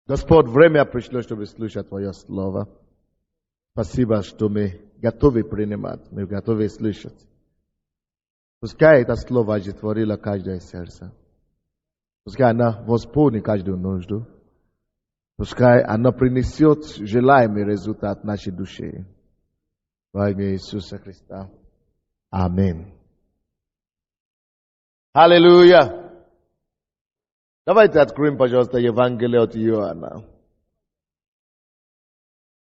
Господь, время пришло, чтобы слушать Твое Слово. Спасибо, что мы готовы принимать, мы готовы слышать. Пускай это Слово оживотворило каждое сердце. Пускай оно восполнит каждую нужду. Пускай оно принесет желаемый результат нашей души. Во имя Иисуса Христа. Аминь. Аллилуйя. Давайте откроем, пожалуйста, Евангелие от Иоанна.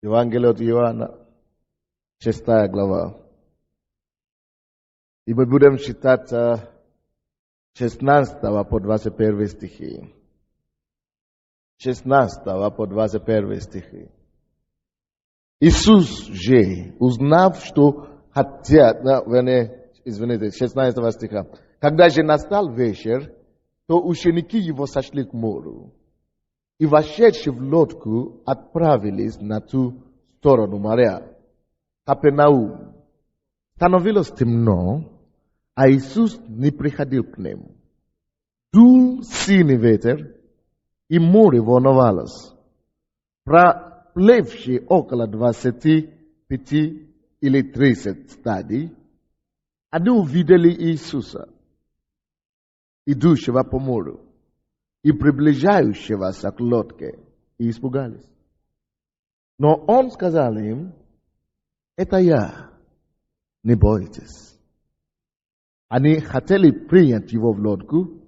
Евангелие от Иоанна, 6 глава. И мы будем читать 16 по 21 стихи. 16 по 21 стихи. Иисус же, узнав, что хотят, извините, 16 стиха. Когда же настал вечер, то ученики его сошли к морю, и, вошедшие в лодку, отправились на ту сторону моря, Капернаум. Становилось темно, а Иисус не приходил к ним. Дул сильный ветер, и море волновалось. Проплывшие около 25 или 30 стадий, они увидели Иисуса, идущего по морю, и приближающегося к лодке, и испугались. Но он сказал им: это я, не бойтесь. Они хотели принять его в лодку,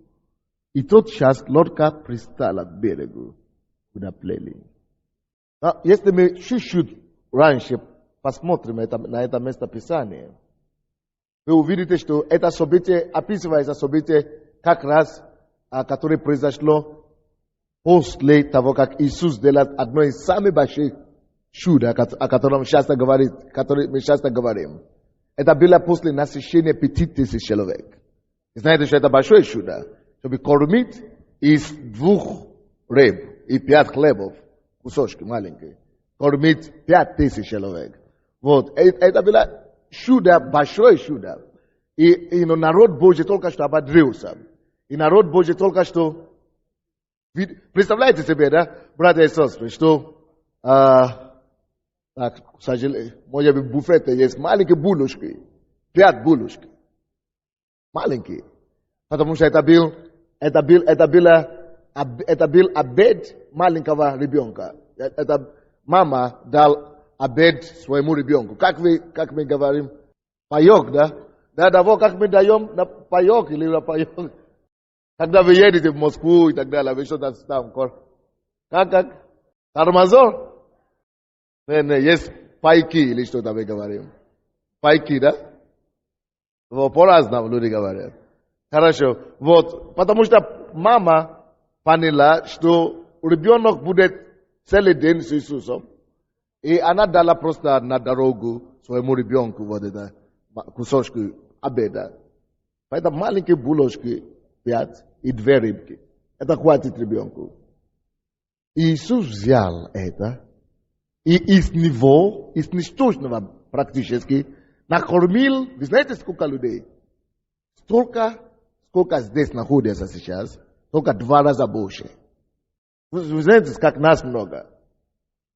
и тотчас лодка пристала к берегу, куда плыли. Если мы чуть-чуть раньше посмотрим на это место Писания, вы увидите, что это событие, описывается событие как раз, которое произошло после того, как Иисус сделал одно из самых больших чудес, о котором мы часто говорим. Это было после насыщения 5000 человек. И знаете, что это большое чудо? Чтобы кормить из 2 рыб и 5 хлебов, кусочки маленькие, кормить 5000 человек. Вот, это было чудо, большое чудо. И народ Божий только что ободрился. И народ Божий только что... Представляете себе, да, братья и сестры, что... к сожалению, может быть, в буфете есть маленькие булочки. 5 булочки. Маленькие. Потому что это был обед маленького ребенка. Это мама дал обед своему ребенку. Как мы говорим? Паёк, да? Да, того, как мы даем на паёк или на паёк. Когда вы едете в Москву и так далее, вы что-то там. Как? Тормозор? Есть пайки или что-то мы говорим. Пайки, да? Вот, по-разному люди говорят. Хорошо. Вот, потому что мама поняла, что ребенок будет целый день с Иисусом. И она дала просто на дорогу своему ребенку вот это кусочки обеда. Поэтому маленькие булочки 5 и 2 рыбки. Это хватит ребенку. И Иисус взял это и из него, из ничтожного практически, накормил, вы знаете, сколько людей? Столько, сколько здесь находится сейчас, только 2 раза больше. Вы знаете, как нас много.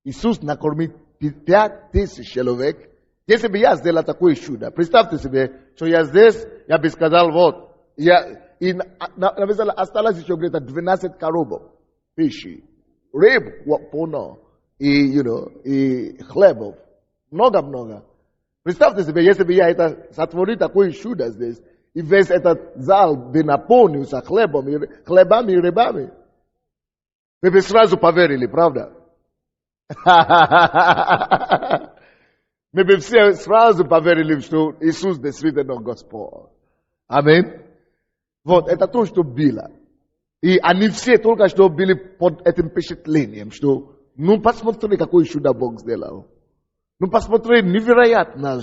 Иисус накормил 5000 человек. Если бы я сделал такое чудо, представьте себе, что я здесь, я бы сказал, вот, осталось еще где-то 12 коробок пищи, рыб, полно, и хлебов, много-много. Представьте себе, если бы я сотворил такое чудо здесь, и весь этот зал бы наполнился хлебами и рыбами, мы бы сразу поверили, правда? Мы бы все сразу поверили, что Иисус действительно Господь. Аминь. Вот, это то, что было. И они все только что были под этим впечатлением, что, посмотри, какое чудо Бог сделал. Посмотри, невероятно.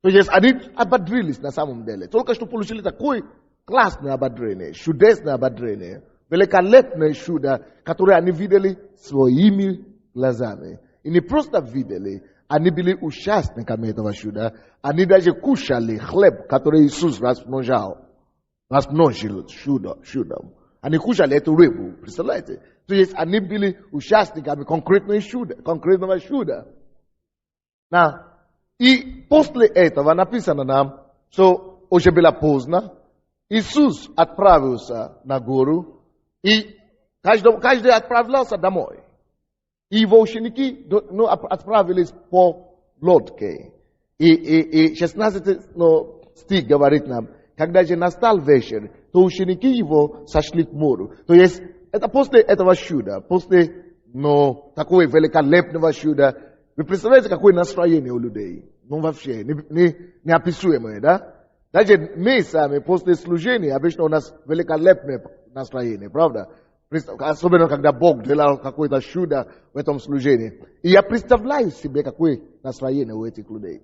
То есть они ободрились на самом деле. Только что получили такое классное ободрение, чудесное ободрение, великолепное чудо, которое они видели своими глазами. И не просто видели, они были участниками этого чуда. Они даже кушали хлеб, который Иисус размножил чудом. Они кушали эту рыбу, представляете? То есть они были участниками конкретного чуда. И после этого написано нам, что уже было поздно, Иисус отправился на гору, и каждый отправлялся домой. И его ученики отправились по лодке. И 16 стих говорит нам, когда же настал вечер, то ученики его сошли к морю. То есть, это после этого чуда, после такого великолепного чуда. Вы представляете, какое настроение у людей? Вообще, неописуемое, да? Даже мы сами после служения, обычно у нас великолепное настроение, правда? Особенно, когда Бог делал какое-то чудо в этом служении. И я представляю себе, какое настроение у этих людей.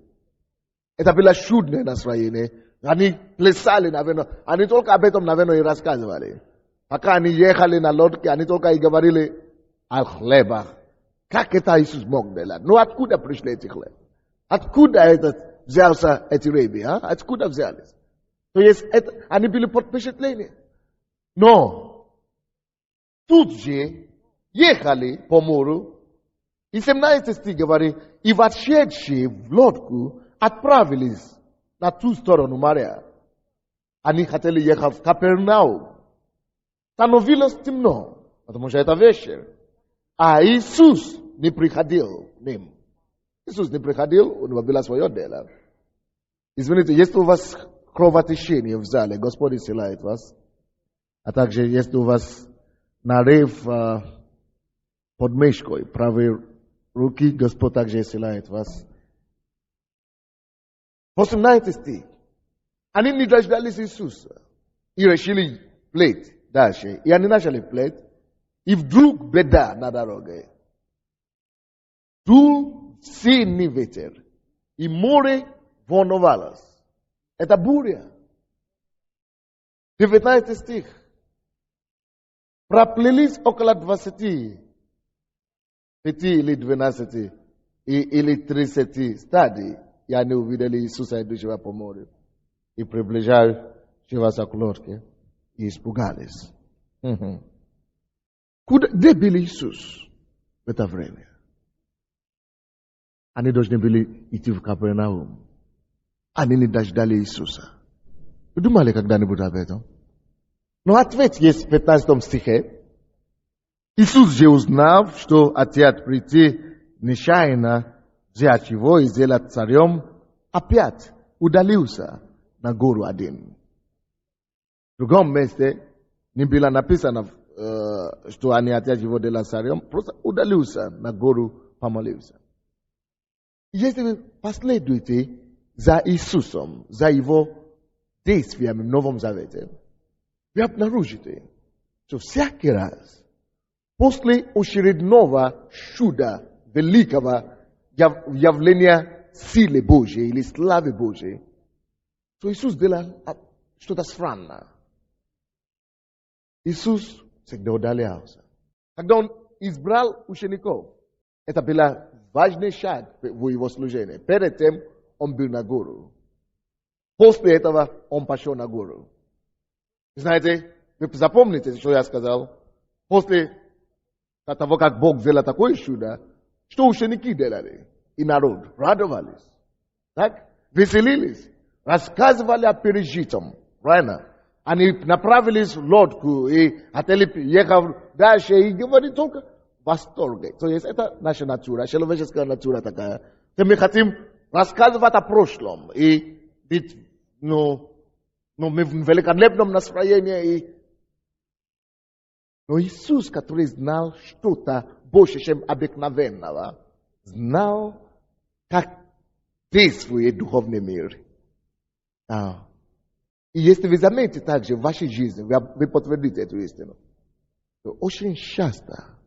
Это было чудное настроение. Они плясали, наверное. Они только об этом, наверное, и рассказывали. Пока они ехали на лодке, они только и говорили о хлебах. Как это Иисус мог делать? Откуда пришли эти хлебы? Откуда взялся эти рыбы? Откуда взялись? То есть, они были под впечатлением. Но тут же ехали по морю, и 17 стих говорит, и вошедшие в лодку отправились на ту сторону моря. Они хотели ехать в Капернаум. Становилось темно, потому что это вечер. А Иисус не приходил к ним. Иисус не приходил, у него было свое дело. Извините, если у вас кровотечение в зале, Господь исцеляет вас. А также, если у вас нарыв под мышкой правой руки, Господь также исцеляет вас. 18 стих. Они не дождались Иисуса и решили плыть дальше. И они начали плыть. И вдруг беда на дороге. Дул сильный ветер. И море волновалось. Это буря. 19 стих. Проплылись около 25 или 12 или 30 стадий. И они увидели Иисуса, идущего по морю. И приближавшегося к лодке. И испугались. Где был Иисус в это время? Они должны были идти в Капернаум. Они не дождали Иисуса. Вы думали когда-нибудь об этом? Но ответ есть в 15 стихе. Иисус же, узнав, что хотят прийти нечаянно взять его и сделать царем, опять удалился на гору один. В другом месте не было написано, что они хотят его делать царем, просто удалился на гору, помолился. Если вы последуете за Иисусом, за его действиями в Новом Завете, вы обнаружите, что всякий раз после очередного чуда, великого явления силы Божьей или славы Божьей, то Иисус делал что-то странное. Иисус всегда удалялся. Когда Он избрал учеников, это было важный шаг в его служении. Перед тем он был на гору. После этого он пошел на гору. Знаете, вы запомните, что я сказал? После того, как Бог сделал такое чудо, что ученики делали? И народ радовались. Так? Веселились. Рассказывали о пережитом. Правильно? Они направились в лодку и хотели ехать дальше и говорили только в восторге. То есть это наша натура, человеческая натура такая. Мы хотим рассказывать о прошлом и быть мы в великолепном настроении. Но Иисус, который знал что-то больше, чем обыкновенного, знал, как действует духовный мир. И если вы заметите также в вашей жизни, вы подтвердите эту истину, то очень часто,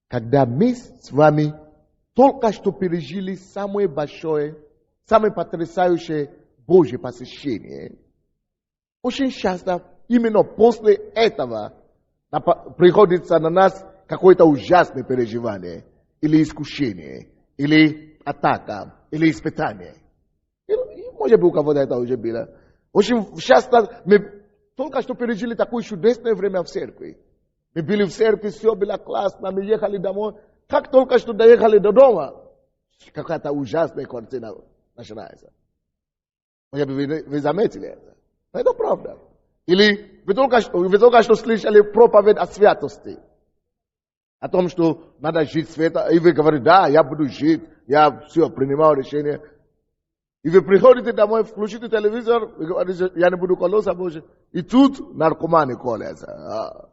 когда мы с вами только что пережили самое большое, самое потрясающее Божье посещение, очень часто именно после этого приходится на нас какое-то ужасное переживание, или искушение, или атака, или испытание. И, может быть, у кого-то это уже было. Очень часто мы только что пережили такое чудесное время в церкви. Мы были в церкви, все было классно, мы ехали домой. Как только что доехали до дома, какая-то ужасная картина начинается. Вы заметили это? Это правда. Или вы только что слышали проповедь о святости. О том, что надо жить свято. И вы говорите, да, я буду жить, я все, принимаю решение. И вы приходите домой, включите телевизор, вы говорите, я не буду колоться Божьим. И тут наркоманы колятся.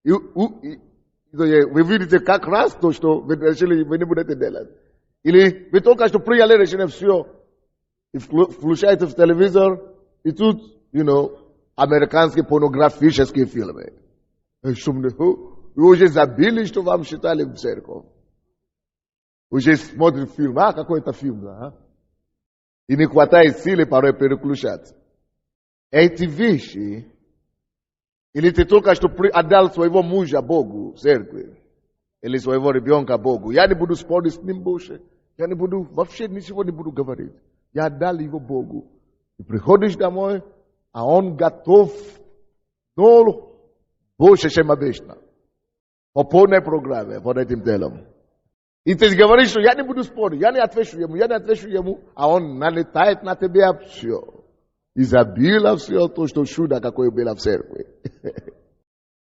Вы видите как раз то, что вы решили, вы не будете делать. Или вы только что приняли решение, все, и включаете в телевизор, и тут, американские порнографические фильмы. Вы уже забили, что вам считали в церковь. Уже смотрите фильм, какой это фильм, да? И не хватает силы порой переключаться. Эти вещи, или ты только что отдал своего мужа Богу в церкви, или своего ребенка Богу, я не буду спорить с ним больше, я не буду, вообще ничего не буду говорить. Я отдал его Богу. И приходишь домой, а он готов, больше, чем обычно. По полной программе, под этим делом. И ты говоришь, что я не буду спорить, я не отвечу ему, а он налетает на тебя все. И забило все то, что чудо, какое было в церкви.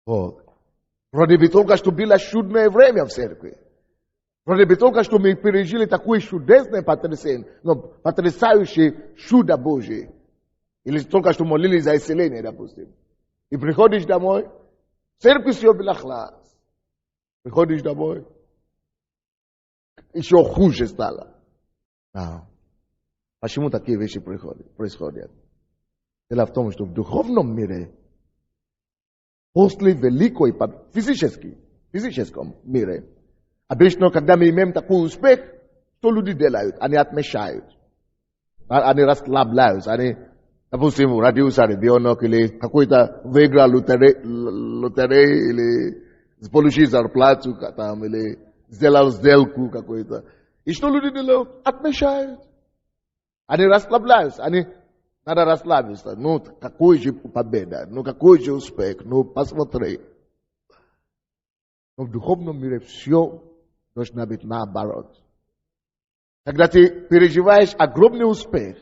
Вот. Вроде бы только что было чудное время в церкви. Вроде бы только что мы пережили такое чудесное потрясающее чудо Божие. Или только что молились за исцеление, допустим. И приходишь домой, в церкви все было класс. Приходишь домой, еще хуже стало. Почему такие вещи происходят? Дело в том, что в духовном мире, после великой, физическом мире, обычно, когда мы имеем такой успех, что люди делают? Они отмечают. Они расслабляются. Они, допустим, родился ребенок, или какой-то выиграл лотерею, или получил зарплату, или сделал сделку какую-то. И что люди делают? Отмечают. Они расслабляются. Надо расслабиться. Какой же победа, какой же успех, посмотри. Но в духовном мире все должно быть наоборот. Когда ты переживаешь огромный успех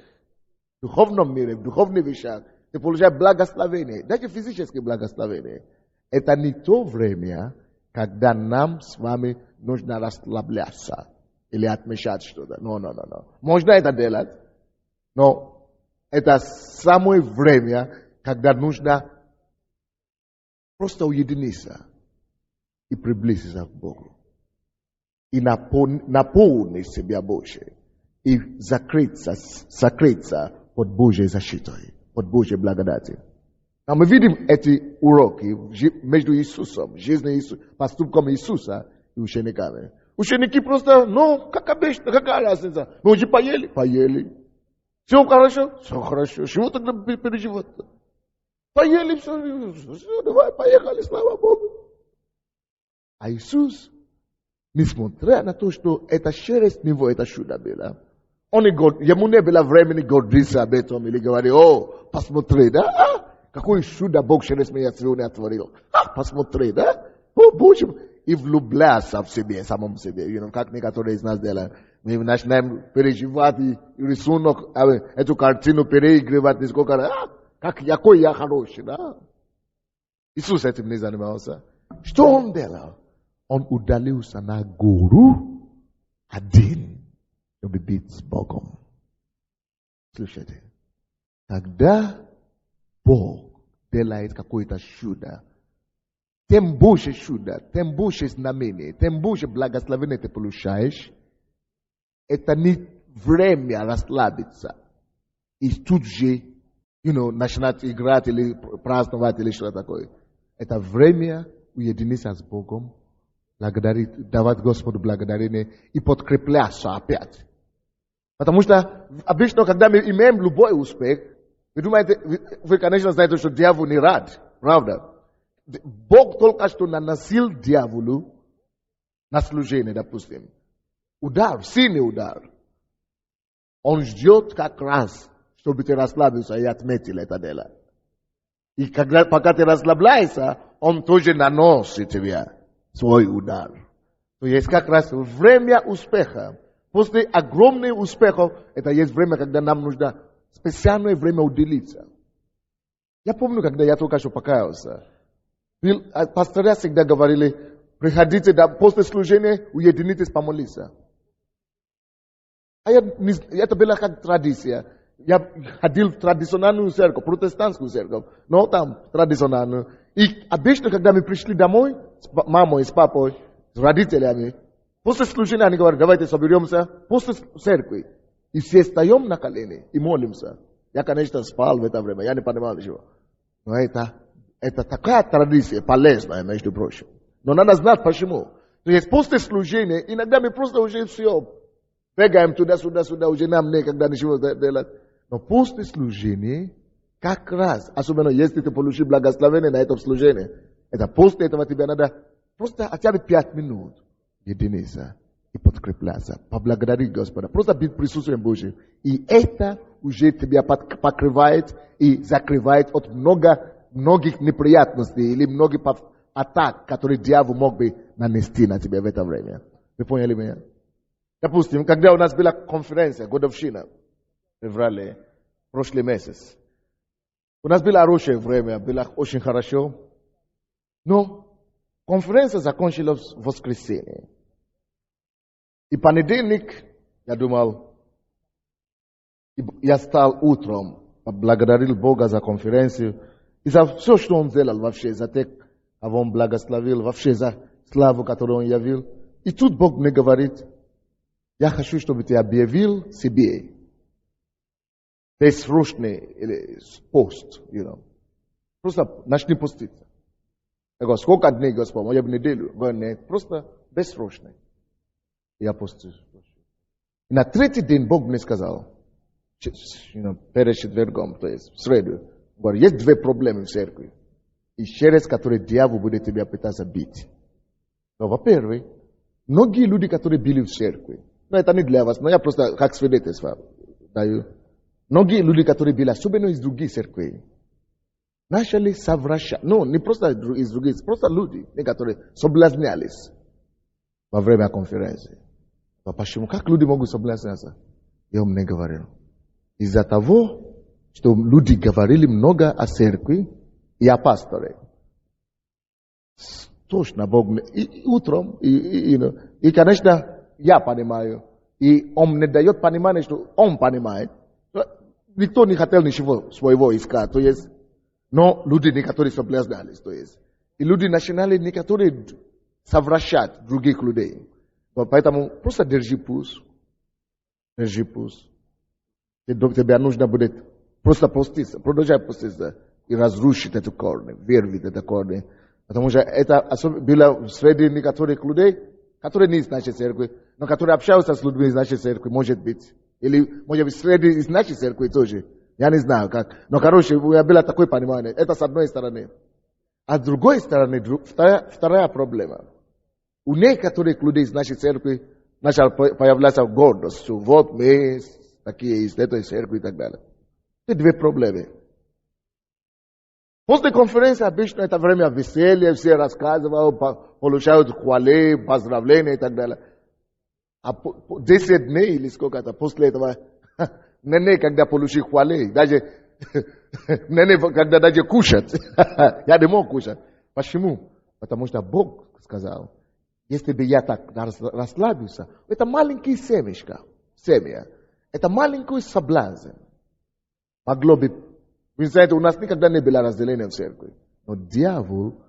в духовном мире, в духовных вещах, ты получаешь благословение, даже физическое благословение. Это не то время, когда нам с вами нужно расслабляться или отмечать что-то. No. Можно это делать, но это самое время, когда нужно просто уединиться и приблизиться к Богу. И наполнить себя больше. И закрыться под Божьей защитой, под Божьей благодатью. А мы видим эти уроки между Иисусом, жизнью Иисуса, поступком Иисуса и учениками. Ученики просто, как обычно, какая разница? Мы уже поели. Все хорошо. Чего тогда переживать? Поели, все, давай, поехали, слава Богу. А Иисус, несмотря на то, что это через него это чудо было, ему не было времени гордиться об этом или говорить, посмотри, да? Какое чудо Бог через меня сегодня отворил. Посмотри, да? Боже, и влюбляться в себе, самом себе. Как некоторые из нас делают. Мы начинаем переживать и рисунок, эту картину переигрывать, какой я хороший, да? Иисус этим не занимался. Что он делал? Он удалился на гору один, чтобы быть с Богом. Слушайте, когда Бог делает какое-то чудо, тем больше чудо, тем больше знамение, тем больше благословения ты получаешь, это не время расслабиться и тут же, начинать играть или праздновать или что-то такое. Это время уединиться с Богом, благодарить, давать Господу благодарение и подкрепляться опять. Потому что обычно, когда мы имеем любой успех, вы думаете, вы, конечно, знаете, что дьявол не рад, правда? Бог только что наносил дьяволу на служение, допустим. Удар, сильный удар. Он ждет как раз, чтобы ты расслабился и отметил это дело. И пока ты расслабляешься, он тоже наносит тебе свой удар. То есть как раз время успеха. После огромных успехов, это есть время, когда нам нужно специальное время уделиться. Я помню, когда я только что покаялся, пастора всегда говорили, приходите после служения, уединитесь помолиться. А это была как традиция. Я ходил в традиционную церковь, протестантскую церковь, но там традиционную. И обычно, когда мы пришли домой с мамой, с папой, с родителями, после служения они говорят, давайте соберемся после церкви. И все встаем на колени и молимся. Я, конечно, спал в это время, я не понимал ничего. Но это такая традиция, полезная, между прочим. Но надо знать почему. То есть после служения, иногда мы просто уже все бегаем туда-сюда, уже нам некогда ничего делать. Но после служения, как раз, особенно если ты получил благословение на этом служении, это после этого тебе надо просто хотя бы 5 минут единиться и подкрепляться, поблагодарить Господа, просто быть присутствием Божьим. И это уже тебя покрывает и закрывает от многих неприятностей или многих атак, которые дьявол мог бы нанести на тебя в это время. Вы поняли меня? Допустим, когда у нас была конференция, годовщина, в феврале, прошлый месяц, у нас было хорошее время, было очень хорошо, но конференция закончилась в воскресенье. И понедельник, я думал, я встал утром, поблагодарил Бога за конференцию и за все, что Он сделал вообще, за те, кого Он благословил, вообще за славу, которую Он явил. И тут Бог мне говорит, я хочу, чтобы ты объявил себе бессрочный пост, Просто начни поститься. Я говорю, сколько дней, Господь? Я в неделю. Я говорю, нет, просто бессрочный. Я постился. И на третий день Бог мне сказал, перед четвергом, то есть в среду, говорю, есть 2 проблемы в церкви, и через которые дьявол будет тебя пытаться бить. Но, во-первых, многие люди, которые были в церкви, но это не для вас, но я просто как свидетельство даю. Многие люди, которые были, особенно из других церквей, начали совращать. Ну, не просто из других, просто люди, которые соблазнялись во время конференции. А почему? Как люди могут соблазняться? И он мне говорил. Из-за того, что люди говорили много о церкви и о пасторе. Точно Бог мне. И утром, и, конечно, я понимаю. И он мне дает понимание, что он понимает. Никто не хотел ничего своего искать. То есть, но люди некоторые соблазнялись. То есть, и люди начинали некоторые совращать других людей. Поэтому просто держи пульс. Держи пульс. Тебе нужно будет просто поститься, продолжать поститься и разрушить эту корни, вырвать эту корни. Потому что это было среди некоторых людей, которые не из нашей церкви, но которые общаются с людьми из нашей церкви, может быть. Или, может быть, среди из нашей церкви тоже. Я не знаю как. Но, короче, у меня было такое понимание. Это с одной стороны. А с другой стороны, вторая проблема. У некоторых людей из нашей церкви начала появляться гордость, что вот мы такие из этой церкви и так далее. Это 2 проблемы. После конференции обычно это время веселья, все рассказывают, получают хвалы, поздравления и так далее. А 10 дней или сколько-то после этого, не когда получил хвалы, даже не когда даже кушать. Я не мог кушать. Почему? Потому что Бог сказал, если бы я так расслабился, это маленький семечко, семя, это маленький соблазн. Могло бы, вы знаете, у нас никогда не было разделения в церкви. Но дьявол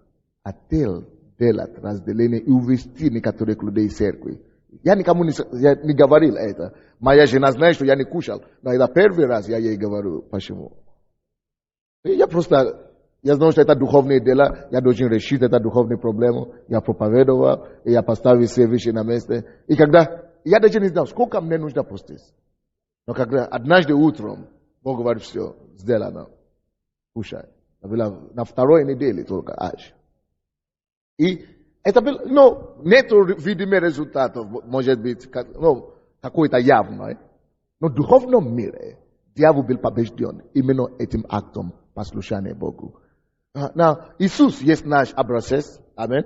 хотел делать разделение и увести некоторых людей в церкви. Я никому не говорил это. Моя жена знает, что я не кушал. Но это первый раз я ей говорю, почему. И я просто, я знаю, что это духовное дело, я должен решить эту духовную проблему. Я проповедовал, и я поставил все вещи на место. И когда, я даже не знал, сколько мне нужно поститься. Но когда однажды утром, Бог говорит, все, сделано. Кушай. Это было на 2-й неделе только аж. И это было, нет видимых результатов, может быть, какой-то явный. Но в духовном мире дьявол был побежден именно этим актом послушания Богу. Иисус есть наш образец. Аминь.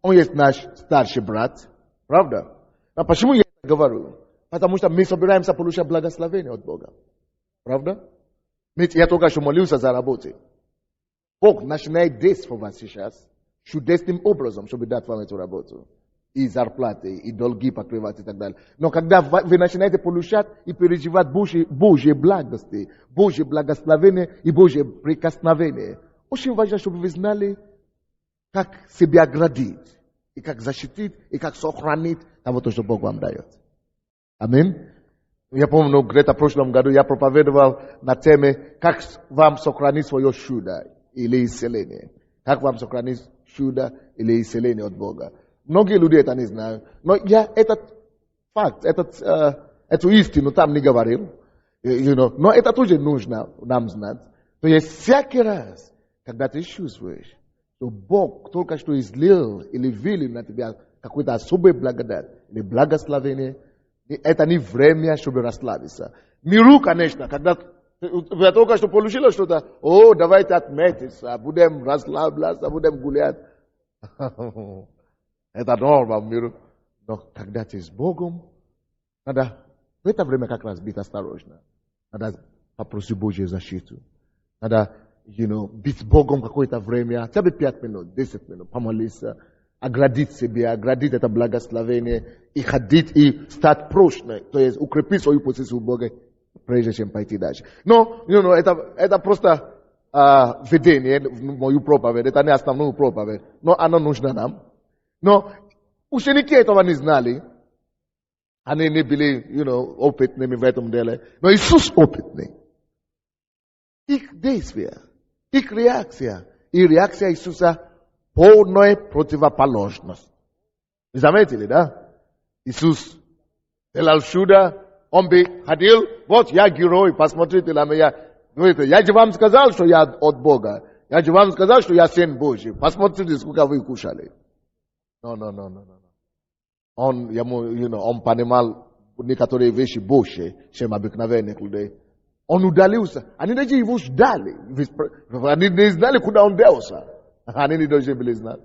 Он есть наш старший брат. Правда? А почему я это говорю? Потому что мы собираемся получать благословение от Бога. Правда? Ведь я только что молился за работу. Бог начинает действовать вас сейчас чудесным образом, чтобы дать вам эту работу. И зарплаты, и долги покрывать и так далее. Но когда вы начинаете получать и переживать Божьи благости, Божье благословение и Божье прикосновение, очень важно, чтобы вы знали, как себя оградить, и как защитить, и как сохранить того, что Бог вам дает. Аминь. Я помню, где-то в прошлом году я проповедовал на теме, как вам сохранить свое чудо или исцеление. Как вам сохранить чудо или исцеление от Бога. Многие люди это не знают. Но я этот факт, эту истину там не говорил. Но это тоже нужно нам знать. То есть всякий раз, когда ты чувствуешь, что Бог только что излил или вылил на тебя какую-то особую благодать или благословение, это не время, чтобы расслабиться. Миру, конечно, когда вы только что получили что-то, давайте отметиться, будем расслабляться, будем гулять. Это норма в миру. Но когда ты с Богом, надо в это время как раз быть осторожно. Надо попросить Божью защиту. Надо, быть с Богом какое-то время, хотя бы 5 минут, 10 минут, помолиться, оградить себя, оградить это благословение и ходить и стать прочной, то есть укрепить свою позицию в Боге, прежде чем пойти дальше. Но, это просто введение в мою проповедь, это не основную проповедь, но оно нужно нам. Но ученики этого не знали, они не были, опытными в этом деле, но Иисус опытный. Их действия, их реакция и реакция Иисуса полная противоположность. Вы заметили, да? Иисус делал чудо, он бы ходил, вот я герой, посмотрите на меня. Говорит, я же вам сказал, что я от Бога. Я же вам сказал, что я сын Божий. Посмотрите, сколько вы кушали. No. Он понимал некоторые вещи больше, чем обыкновенных людей. Он удалился. Они даже его ждали. Они не знали, куда он делся. Они не должны были знать.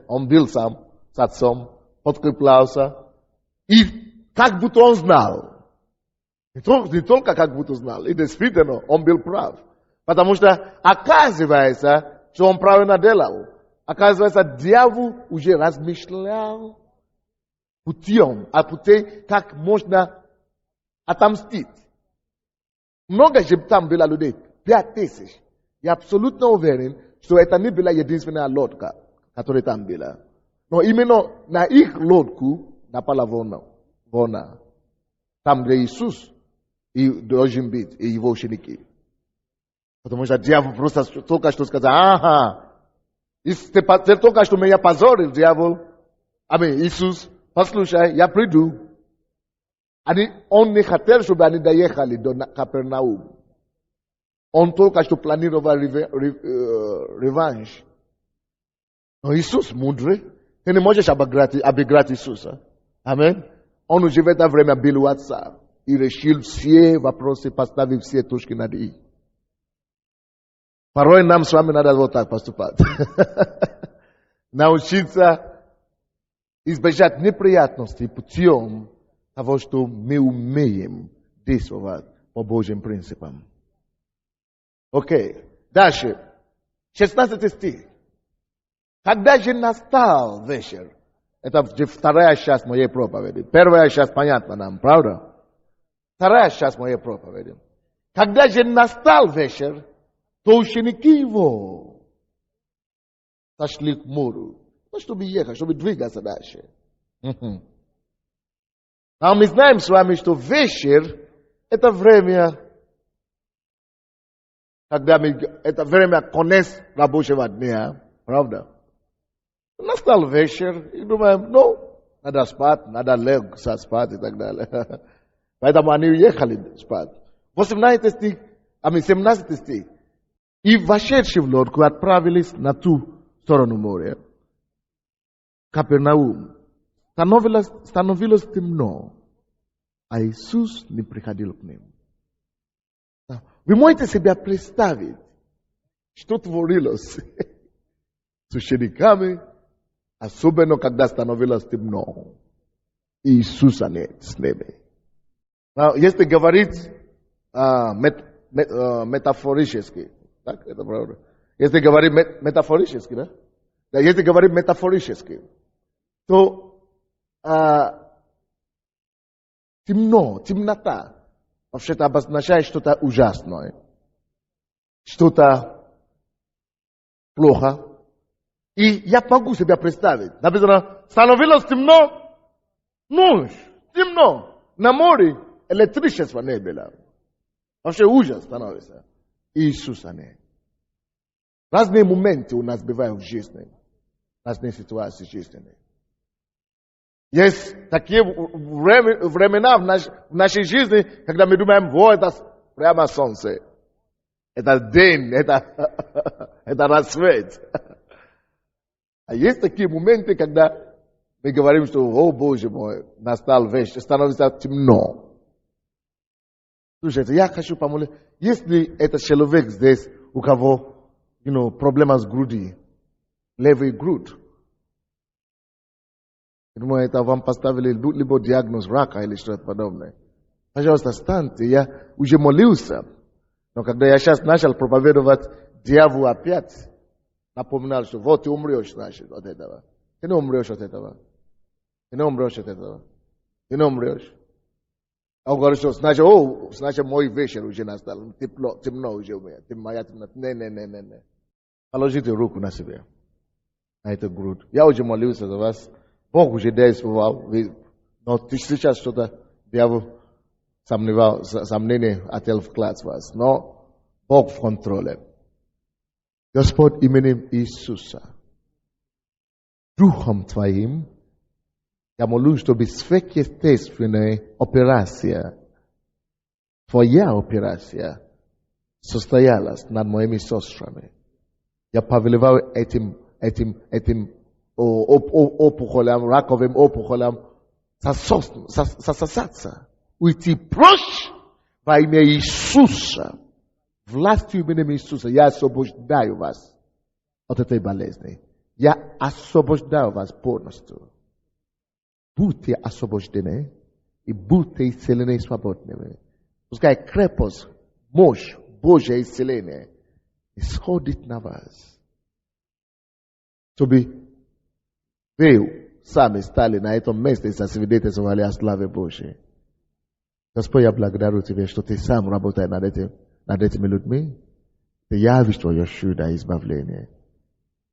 Он был сам, с отцом, подкреплялся. И как будто он знал. Не только как будто знал. И действительно, он был прав. Потому что оказывается, что он правильно делал. Оказывается, дьявол уже размышлял путем, как можно отомстить. Много же там было людей, 5000. Я абсолютно уверен, что это не была единственная лодка, которая там была. Но именно на их лодку напала волна. Там, где Иисус и должен быть, и его ученики. Потому что дьявол просто только что сказал, ты только что меня позорил, дьявол. Иисус, послушай, я приду. Он не хотел, чтобы они доехали до Капернаум. Он только что планировал реванш. Но Иисус мудрый. Ты не можешь обыграть Иисуса. Аминь. Он уже в это время был у Отца. И решил все вопросы, поставив все точки над «и». Порой нам с вами надо вот так поступать. Научиться избежать неприятностей путем того, что мы умеем действовать по Божьим принципам. Окей. Дальше. 16 стих. Когда же настал вечер? Это вторая часть моей проповеди. Первая часть понятна нам, правда? Вторая часть моей проповеди. Когда же настал вечер, то ученики его сошли к морю, чтобы ехать, чтобы двигаться дальше. А мы знаем с вами, что вечер – это время, это время конец рабочего дня, правда? Настал вечер, и думаем, надо спать, надо лечь спать и так далее. Поэтому они уехали спать. 17 стих. И вошедшие в лодку отправились на ту сторону моря. Капернаум. Становилось темно, а Иисус не приходил к ним. Вы можете себе представить, что творилось с учениками, особенно когда становилось темно. Иисуса нет с ними. Если говорить метафорически, так, это правда. Если говорить метафорически, да? Если говорить метафорически, то темнота, вообще-то обозначает что-то ужасное, что-то плохо. И я могу себе представить, написано, становилось темно, ночь, темно, на море электричества не было. Вообще ужас становится. Иисуса нет. Разные моменты у нас бывают в жизни, разные ситуации жизненные. Есть такие времена в нашей жизни, когда мы думаем, вот это прямо солнце, это день, это рассвет. А есть такие моменты, когда мы говорим, что, о Боже мой, настал вечер, становится темно. Слушайте, я хочу помолиться, если этот человек здесь, у кого проблема с грудью, левый грудь, я думаю, это вам поставили либо диагноз рака или что-то подобное. Пожалуйста, встаньте, я уже молился, но когда я сейчас начал проповедовать, дьявол опять напоминал, что вот ты умрешь, значит, от этого. Ты не умрешь от этого. Ты не умрешь от этого. Ты не умрешь. А он говорит, что значит, мой вечер уже настал. Темно уже у меня. Моя темнота. Не. Положите руку на себя. На эту грудь. Я уже молился за вас. Бог уже действовал. Но сейчас что-то дьявол сомнение хотел вкладывать в вас. Но Бог в контроле. Господь, именем Иисуса, Духом Твоим, я молюсь, чтобы сверхъестественная операция, Твоя операция, состоялась над моими сестрами. Я повелеваю этим опухолям, раковым опухолям сосаться, уйти прочь во имя Иисуса. Властью именем Иисуса я освобождаю вас от этой болезни. Я освобождаю вас полностью. Будьте освобождены и будьте исцелены и свободными. Пускай крепость, мощь Божье исцеление исходит на вас. Чтобы вы сами стали на этом месте и засвидетельствовали о славе Божьей. Господь, я благодарю Тебя, что Ты сам работаешь над этими людьми. Ты явишь Твое чудо избавление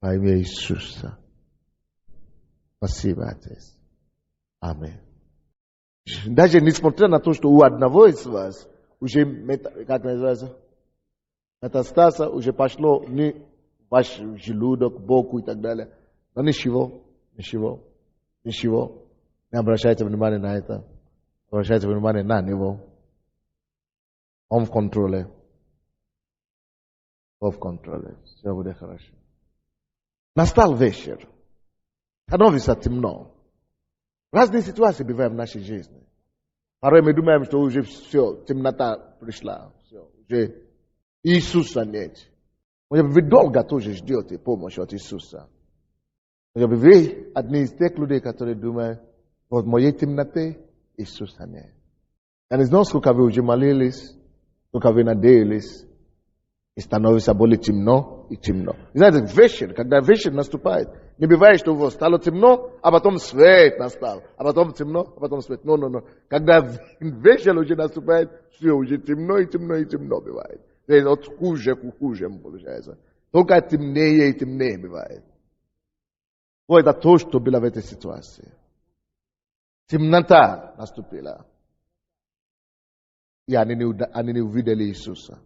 во имя Иисуса. Спасибо, Отец. Аминь. Даже несмотря на то, что у одного из вас уже, как называется, метастаза уже пошло не ваш желудок, боку и так далее. Но ничего. Не обращайте внимания на это. Обращайте внимание на него. Он в контроле. Все будет хорошо. Настал вечер. Становится темно. Разные ситуации бывают в нашей жизни. Порой мы думаем, что уже все, темнота пришла. Все, уже Иисуса нет. Может быть, вы долго тоже ждете помощи от Иисуса. Может быть, вы одни из тех людей, которые думают, вот в моей темноте Иисуса нет. Я не знаю, сколько вы уже молились, сколько вы надеялись, и становится более темно и темно. Знаете, вечер, когда вечер наступает, не бывает, что у вас стало темно, а потом свет настал, а потом темно, а потом свет. Но. Когда вечер уже наступает, все уже темно и темно бывает. Вот хуже получается. Только темнее и темнее бывает. Вот это то, что было в этой ситуации. Темнота наступила. И они не увидели Иисуса.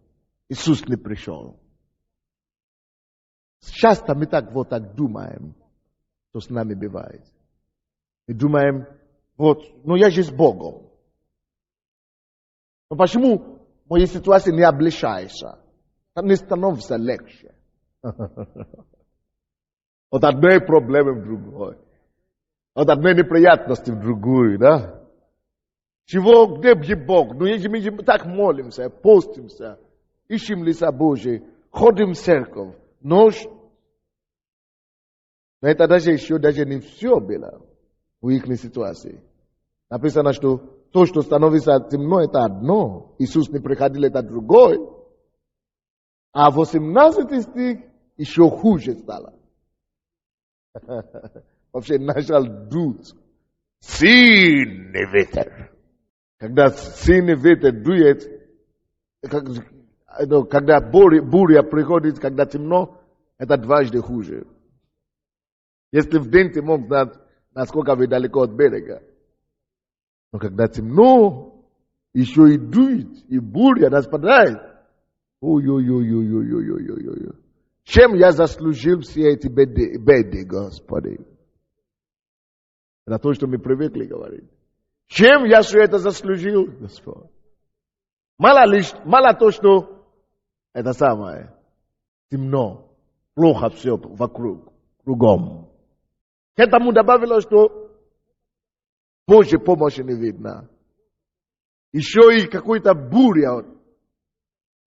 Иисус не пришел. Часто мы так думаем, что с нами бывает. Мы думаем, я же с Богом. Но почему моя ситуация не облегчается? Не становится легче. От одной проблемы в другой. От одной неприятности в другую, да? Где Бог? Если мы так молимся, постимся, ищем лица Божьей, ходим в церковь, но это даже еще даже не все было в их ситуации. Написано, что то, что становится темно, это одно. Иисус не приходил, это другое. А 18 стих еще хуже стало. Вообще начал дуть сильный ветер. Когда сильный ветер дует, когда буря приходит, когда темно, это дважды хуже. Если в день ты мог знать, насколько вы далеко от берега. Но когда темно, еще и дует, и буря распадает. Ой-ой-ой-ой-ой-ой-ой-ой-ой. Чем я заслужил все эти беды, Господи? Это то, что мы привыкли говорить. Чем я все это заслужил, Господь? Мало то, что это самое. Темно, плохо все вокруг, кругом. К этому добавилось, что Божьей помощи не видно. Еще и какой-то буря,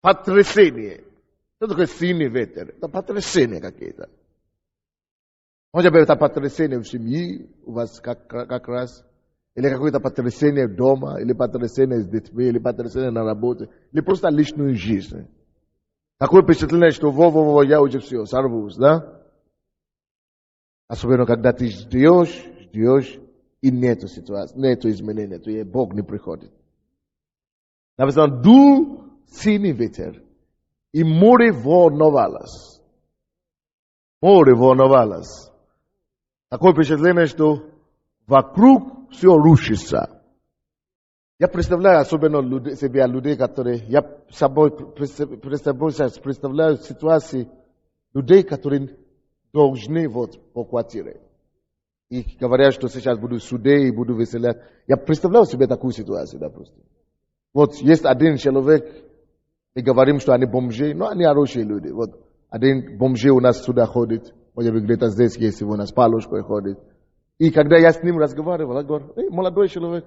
потрясение. Что такое сильный ветер? Это потрясение какие-то. Может быть, это потрясение в семье у вас как раз. Или какое-то потрясение дома, или потрясение с детьми, или потрясение на работе, или просто личную жизнь. Такое впечатление, что я уже все, сорвусь, да? Особенно, когда ты ждешь, и нету ситуации, нету изменения, то и Бог не приходит. Написано, дул сильный ветер, и море волновалось. Море волновалось. Такое впечатление, что вокруг все рушится. Я представляю особенно людей, которые... Я собой представляю ситуации людей, которые должны по квартире. И говорят, что сейчас буду судить и буду выселять. Я представляю себе такую ситуацию, допустим. Вот есть один человек, мы говорим, что они бомжи, но они хорошие люди. Вот один бомжи у нас сюда ходит, может быть, где-то здесь есть, у нас Палушкой ходит. И когда я с ним разговаривал, я говорю, молодой человек,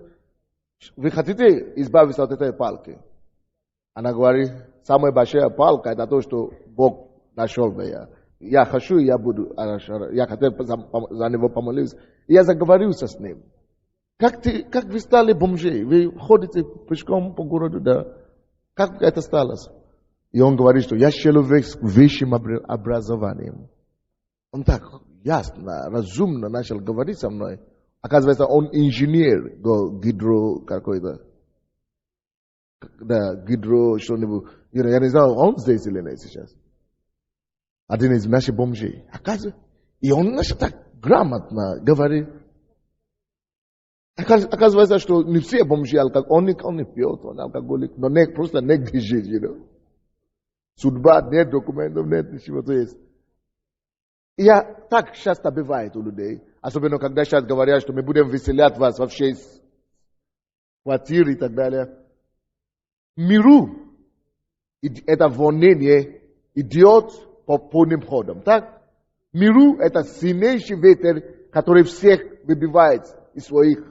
вы хотите избавиться от этой палки? Она говорит, самая большая палка, это то, что Бог нашел меня. Я хочу, я буду, я хотел за него помолиться. И я заговорился с ним. Как вы стали бомжей? Вы ходите пешком по городу, да? Как это стало? И он говорит, что я человек с высшим образованием. Он так ясно, разумно начал говорить со мной. Оказывается, он инженер, какой-то. Да, что-нибудь. Я не знаю, он здесь или нет сейчас. Один из наших бомжей. Оказывается, и он начал так грамотно говорить. Оказывается, что не все бомжи, он не пьет, он алкоголик, но просто негде жизнь. Судьба, нет документов, нет ничего, то есть. И так часто бывает у людей. Особенно, когда сейчас говорят, что мы будем выселять вас вообще из квартир и так далее. Миру это волнение идет по полным ходом. Так? Миру это сильнейший ветер, который всех выбивает из своих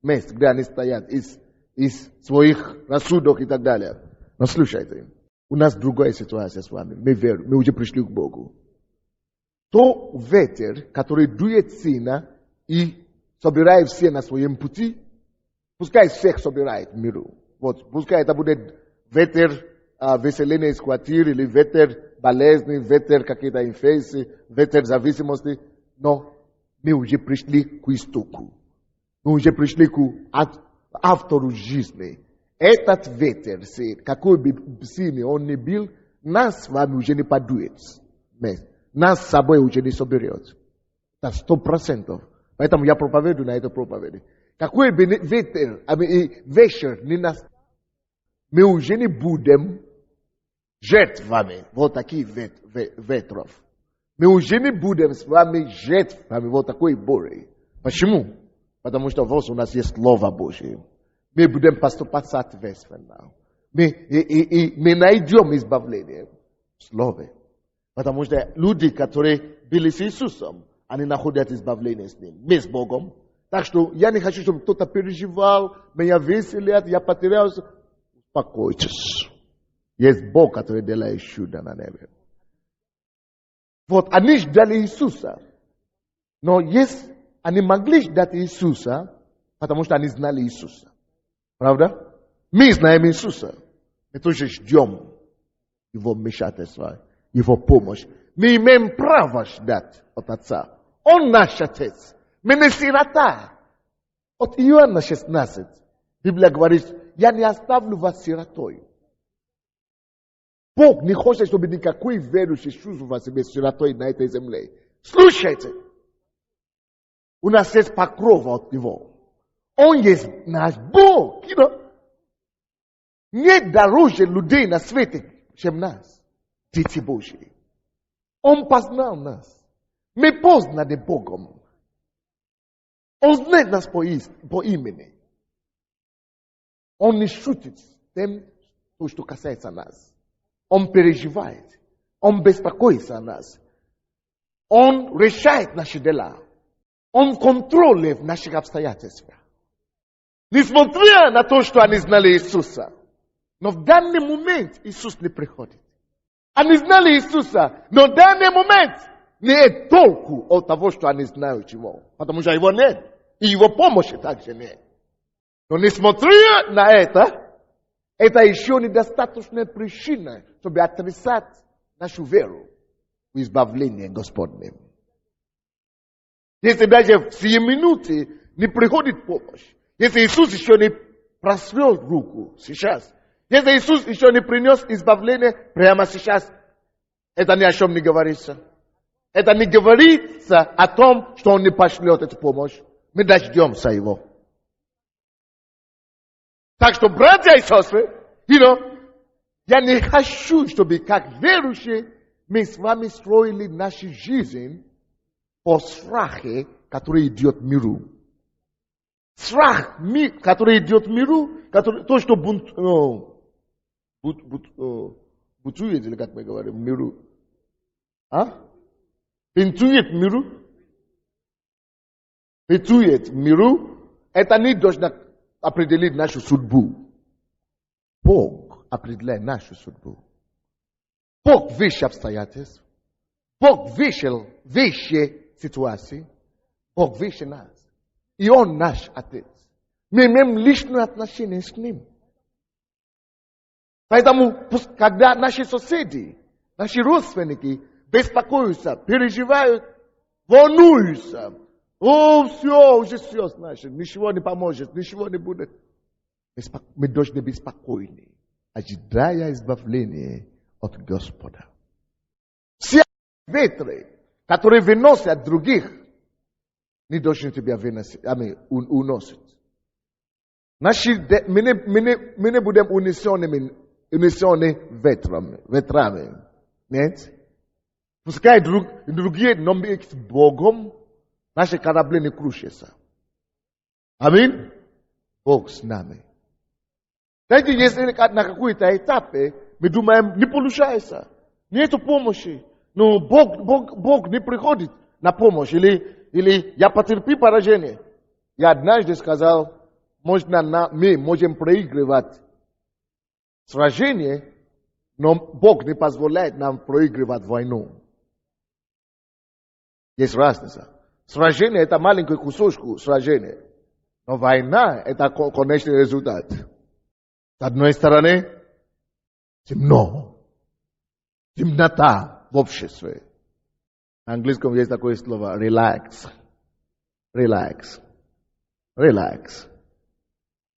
мест, где они стоят, из своих рассудок и так далее. Но слушайте, у нас другая ситуация с вами. Мы уже пришли к Богу. То ветер, который дует сильно и собирает все на своем пути, пускай всех собирает в миру. Вот, пускай это будет ветер выселения из квартиры, или ветер болезни, ветер какие-то инфекции, ветер зависимости. Но мы уже пришли к истоку. Мы уже пришли к автору жизни. Этот ветер, какой бы сильный он ни был, нас с вами уже не подует. Нас с собой уже не соберет. Это 100%. Поэтому я проповедую на этой проповеди. Какой бы ветер, вечер не нас, мы уже не будем жертвами вот таких ветров. Мы уже не будем с вами жертвами вот такой бури. Почему? Потому что у нас есть Слово Божье. Мы будем поступать соответственно. Мы найдем избавление в Слове. Потому что люди, которые были с Иисусом, они находят избавление с Ним. Мы с Богом. Так что я не хочу, чтобы кто-то переживал, меня веселят, я потерялся. Успокойтесь. Есть Бог, который делает чудо на небе. Вот они ждали Иисуса. Но есть, они могли ждать Иисуса, потому что они знали Иисуса. Правда? Мы знаем Иисуса. Мы тоже ждем Его вмешательства, Его помощь. Мы имеем право ждать от Отца. Он наш Отец. Мы не сирота. От Иоанна 16 Библия говорит, я не оставлю вас сиротой. Бог не хочет, чтобы никакой верующий чувствовал себя сиротой на этой земле. Слушайте. У нас есть покров от Него. Он есть наш Бог. Нет дороже людей на свете, чем нас, дети Божьи. Он познал нас. Мы познаны Богом. Он знает нас по имени. Он не шутит с тем, что касается нас. Он переживает. Он беспокоится о нас. Он решает наши дела. Он контролирует наши обстоятельства. Несмотря на то, что они знали Иисуса, но в данный момент Иисус не приходит. Они знали Иисуса, но в данный момент нет толку от того, что они знают Его. Потому что Его нет. И Его помощи также нет. Но несмотря на это еще недостаточная причина, чтобы отрицать нашу веру в избавление Господне. Если даже в сие минуты не приходит помощь, если Иисус еще не прострел руку сейчас, если Иисус еще не принес избавление прямо сейчас, это ни о чем не говорится. Это не говорится о том, что Он не пошлет эту помощь. Мы дождемся Его. Так что, братья и сестры, я не хочу, чтобы как верующие мы с вами строили нашу жизнь по страхе, который идет в миру. Страх, который идет в миру, то, что бунтует, или как мы говорим, в миру. Бунтует в миру. Бунтует в миру. Это не должно определить нашу судьбу. Бог определяет нашу судьбу. Бог выше обстоятельств. Бог выше ситуации. Бог выше нас. И Он наш Отец. Мы имеем личное отношение с Ним. Поэтому, когда наши соседи, наши родственники беспокоятся, переживают, волнуются, уже все, значит, ничего не поможет, ничего не будет. Мы должны быть спокойны, ожидая избавления от Господа. Все ветры, которые выносят других, не должны тебя уносить. Мы не будем унесенными ветрами. Нет? Пускай другие номер с Богом, наши корабли не крушатся. Аминь? Бог с нами. Знаете, если на какой-то этапе мы думаем, не получается, нету помощи, но Бог не приходит на помощь, или я потерпи поражение. Я однажды сказал, мы можем проигрывать сражение, но Бог не позволяет нам проигрывать войну. Есть разница. Сражение – это маленький кусочек сражения, но война – это конечный результат. С одной стороны, темнота в обществе. На английском есть такое слово relax.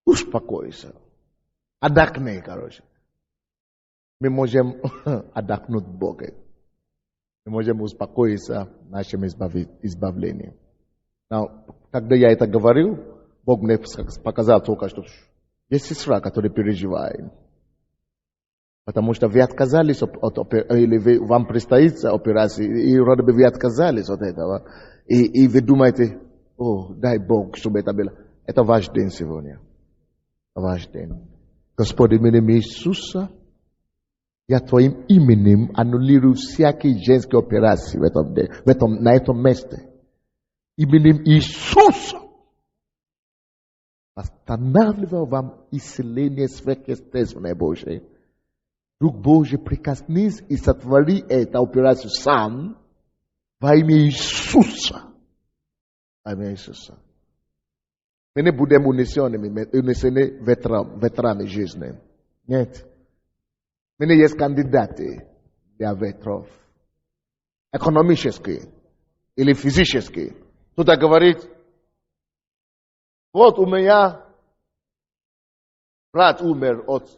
Успокойся. Отдохни, короче. Мы можем отдохнуть в Боге. Мы можем успокоиться в нашем избавлении. Но, когда я это говорил, Бог мне показал только, что есть сестра, которая переживает. Потому что вы отказались или вам предстоит операция, и вроде бы вы отказались от этого. И вы думаете, дай Бог, чтобы это было. Это ваш день сегодня. Ваш день. Господи, именем Иисуса, я Твоим именем аннулирую всякие женские операции на этом месте. Именем Иисуса останавливаю вам исцеление сверхъестественное Божие. Дух Божий, прикоснись и сотвори эту операцию сам Во имя Иисуса. Во имя Иисуса. Мы не будем унесены ветрами жизни. Нет. Мы не есть кандидаты для ветров. Экономически или физически. Кто-то говорит, вот у меня брат умер от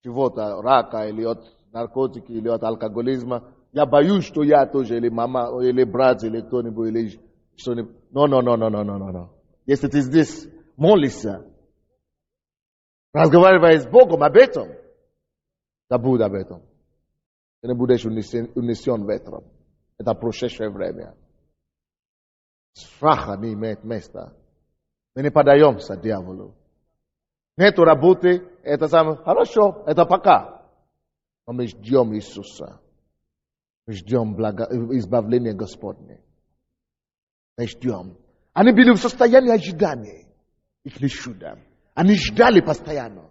чего-то, рака, или от наркотики, или от алкоголизма. Я боюсь, что я тоже, или мама, или брат, или кто-нибудь, или что-нибудь. No. Если ты здесь молишься, разговаривая с Богом об этом, забудь об этом. Ты не будешь унесен ветром. Это прошедшее время. Страха не имеет места. Мы не подаемся дьяволу. Нету работы, это самое, хорошо, это пока. Но мы ждем Иисуса. Мы ждем избавления Господне. Мы ждем. Они были в состоянии ожидания их чуда. Они ждали постоянно.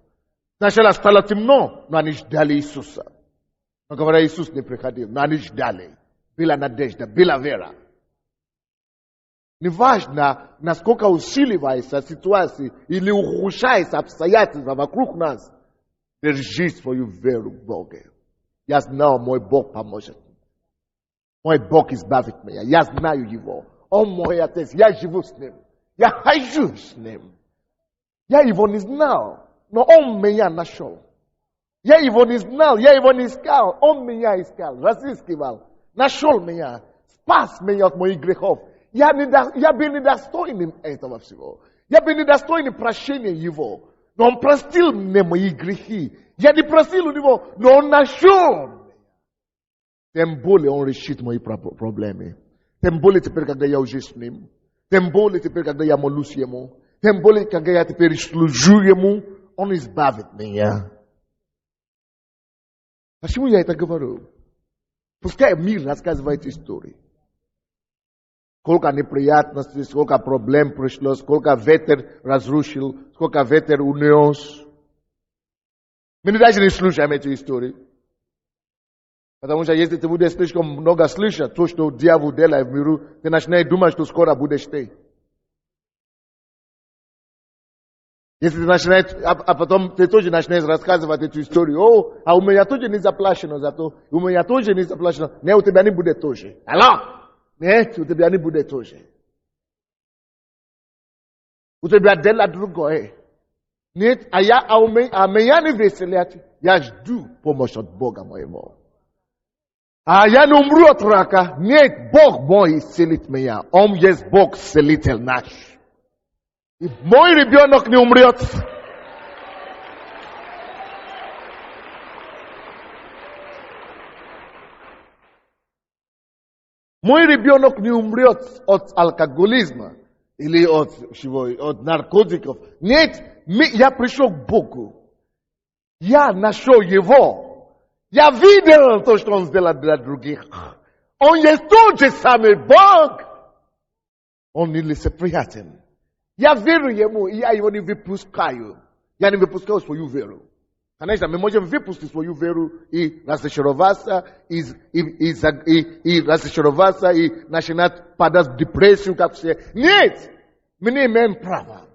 Сначала стало темно, но они ждали Иисуса. Но говоря, Иисус не приходил, но они ждали. Была надежда, была вера. Неважно, насколько усиливается ситуация или ухудшается обстоятельства вокруг нас, держи свою веру в Бога. Я знаю, мой Бог поможет. Мой Бог избавит меня. Я знаю Его. Он мой Отец. Я живу с Ним. Я хожу с Ним. Я Его не знал, но Он меня нашел. Я Его не знал, я Его не искал. Он меня искал, разыскивал. Нашел меня. Спас меня от моих грехов. Я был недостойным этого всего. Я был недостойным прощения Его. Но Он простил мне мои грехи. Я не простил у Него, но Он нашел меня. Тем более Он решит мои проблемы. Тем более теперь, когда я уже с Ним. Тем более теперь, когда я молюсь Ему. Тем более, когда я теперь служу Ему. Он избавит меня. Почему я это говорю? Пускай мир рассказывает истории. Сколько неприятностей, сколько проблем пришло, сколько ветер разрушил, сколько ветер унес. Мы даже не слушаем эти истории. Потому что если ты будешь слишком много слышать то, что дьявол делает в миру, ты начинаешь думать, что скоро будешь ты. Если ты начинаешь, а потом ты тоже начинаешь рассказывать эту историю. А у меня тоже не заплачено за то. У меня тоже не заплачено. Не, у тебя не будет тоже. Алло? Нет, у тебя не будет тоже. У тебя дело другое. Нет, а меня не веселять. Я жду помощь от Бога моего. А я не умру от рака. Нет, Бог мой исцелит меня. Он есть Бог целитель наш. И мой ребенок не умрет. Мой ребенок не умрет от алкоголизма или от наркотиков. Нет, я пришел к Богу. Я нашел Его. Я видел то, что Он сделал для других. Он есть тот же самый Бог. Он нелицеприятен. Я верю Ему, и я Его не выпускаю. Я не выпускаю свою веру. Конечно, мы можем выпустить свою веру и разочароваться, и начинать падать в депрессию, как все. Нет! Мы не имеем права.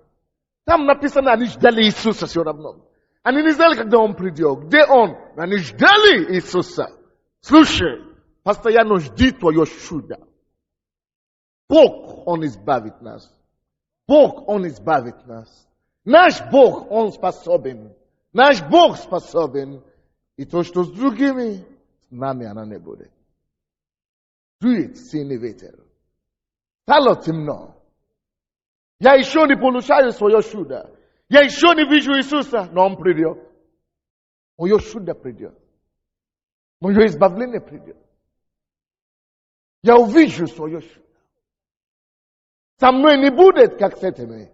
Там написано, они ждали Иисуса все равно. Они не знали, когда Он придет. Где Он? Они ждали Иисуса. Слушай, постоянно жди твое чудо. Бог, Он избавит нас. Бог, Он избавит нас. Наш Бог, Он способен. Наш Бог способен. И то, что с другими, с нами она не будет. Дует сильный ветер. Стало темно. Я еще не получаю свое чудо. Я еще не вижу Иисуса, но Он придет. Мое чудо придет. Мое избавление придет. Я увижу свое чудо. Со мной не будет, как с этими.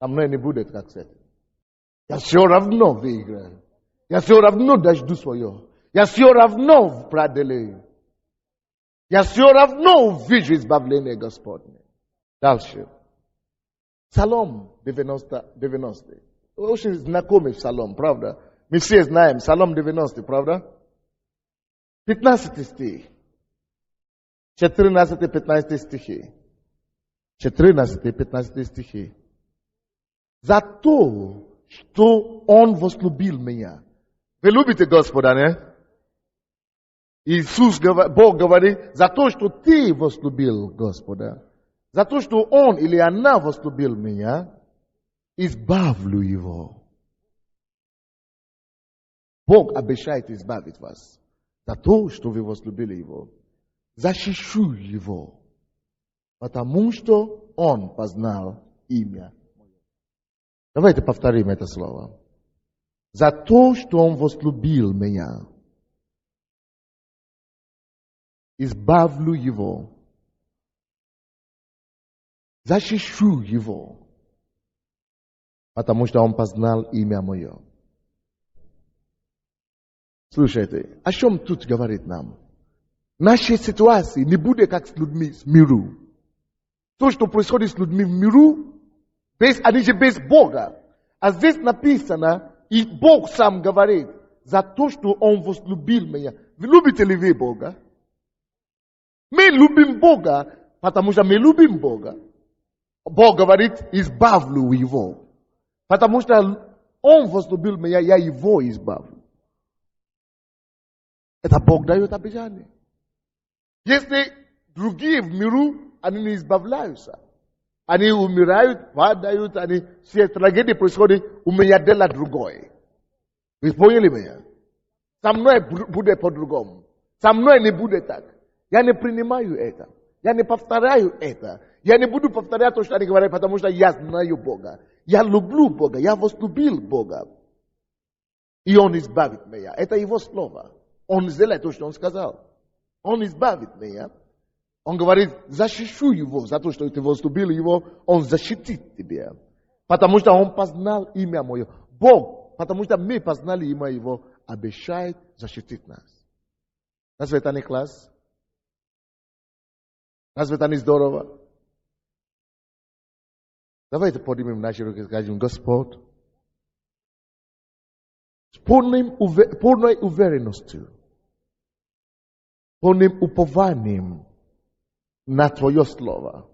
Со мной не будет, как с этими. Я все равно выиграю. Я все равно дожду свое. Я все равно преодолею. Я все равно увижу избавление Господне. Дальше. Псалом 90. Очень знакомый псалом, правда? Мы все знаем Псалом 90, правда? 15 стих. 14-15 стихи. 14-15 стихи. За то, что Он возлюбил меня. Вы любите Господа, не? Бог говорит, за то, что ты возлюбил Господа, за то, что Он или она возлюбил меня, избавлю его. Бог обещает избавить вас за то, что вы возлюбили Его. Защищу Его, потому что Он познал имя. Давайте повторим это слово. За то, что Он возлюбил меня, избавлю Его. Защищу Его, потому что Он познал имя Мое. Слушайте, о чем тут говорит нам? Наши ситуации не будут как с людьми в миру. То, что происходит с людьми в миру, они же без Бога. А здесь написано, и Бог сам говорит, за то, что Он возлюбил меня. Вы любите ли вы Бога? Мы любим Бога, потому что мы любим Бога. Бог говорит, избавлю Его. Потому что Он возлюбил меня, я Его избавлю. Это Бог дает обещание. Если другие в миру, они не избавляются. Они умирают, падают, все трагедии происходят, у меня дело другое. Вы поняли меня? Со мной будет по-другому. Со мной не будет так. Я не принимаю это. Я не повторяю это. Я не буду повторять то, что они говорят, потому что я знаю Бога. Я люблю Бога. Я возлюбил Бога. И Он избавит меня. Это Его слово. Он сделает то, что Он сказал. Он избавит меня. Он говорит, защищу Его за то, что ты возлюбил Его. Он защитит тебя. Потому что Он познал имя Мое. Бог, потому что мы познали имя Его, обещает защитить нас. Разве это не класс? Разве это не здорово? Давайте поднимем наши руки и скажем, Господь, с полной уверенностью, полным упованием на Твое Слово,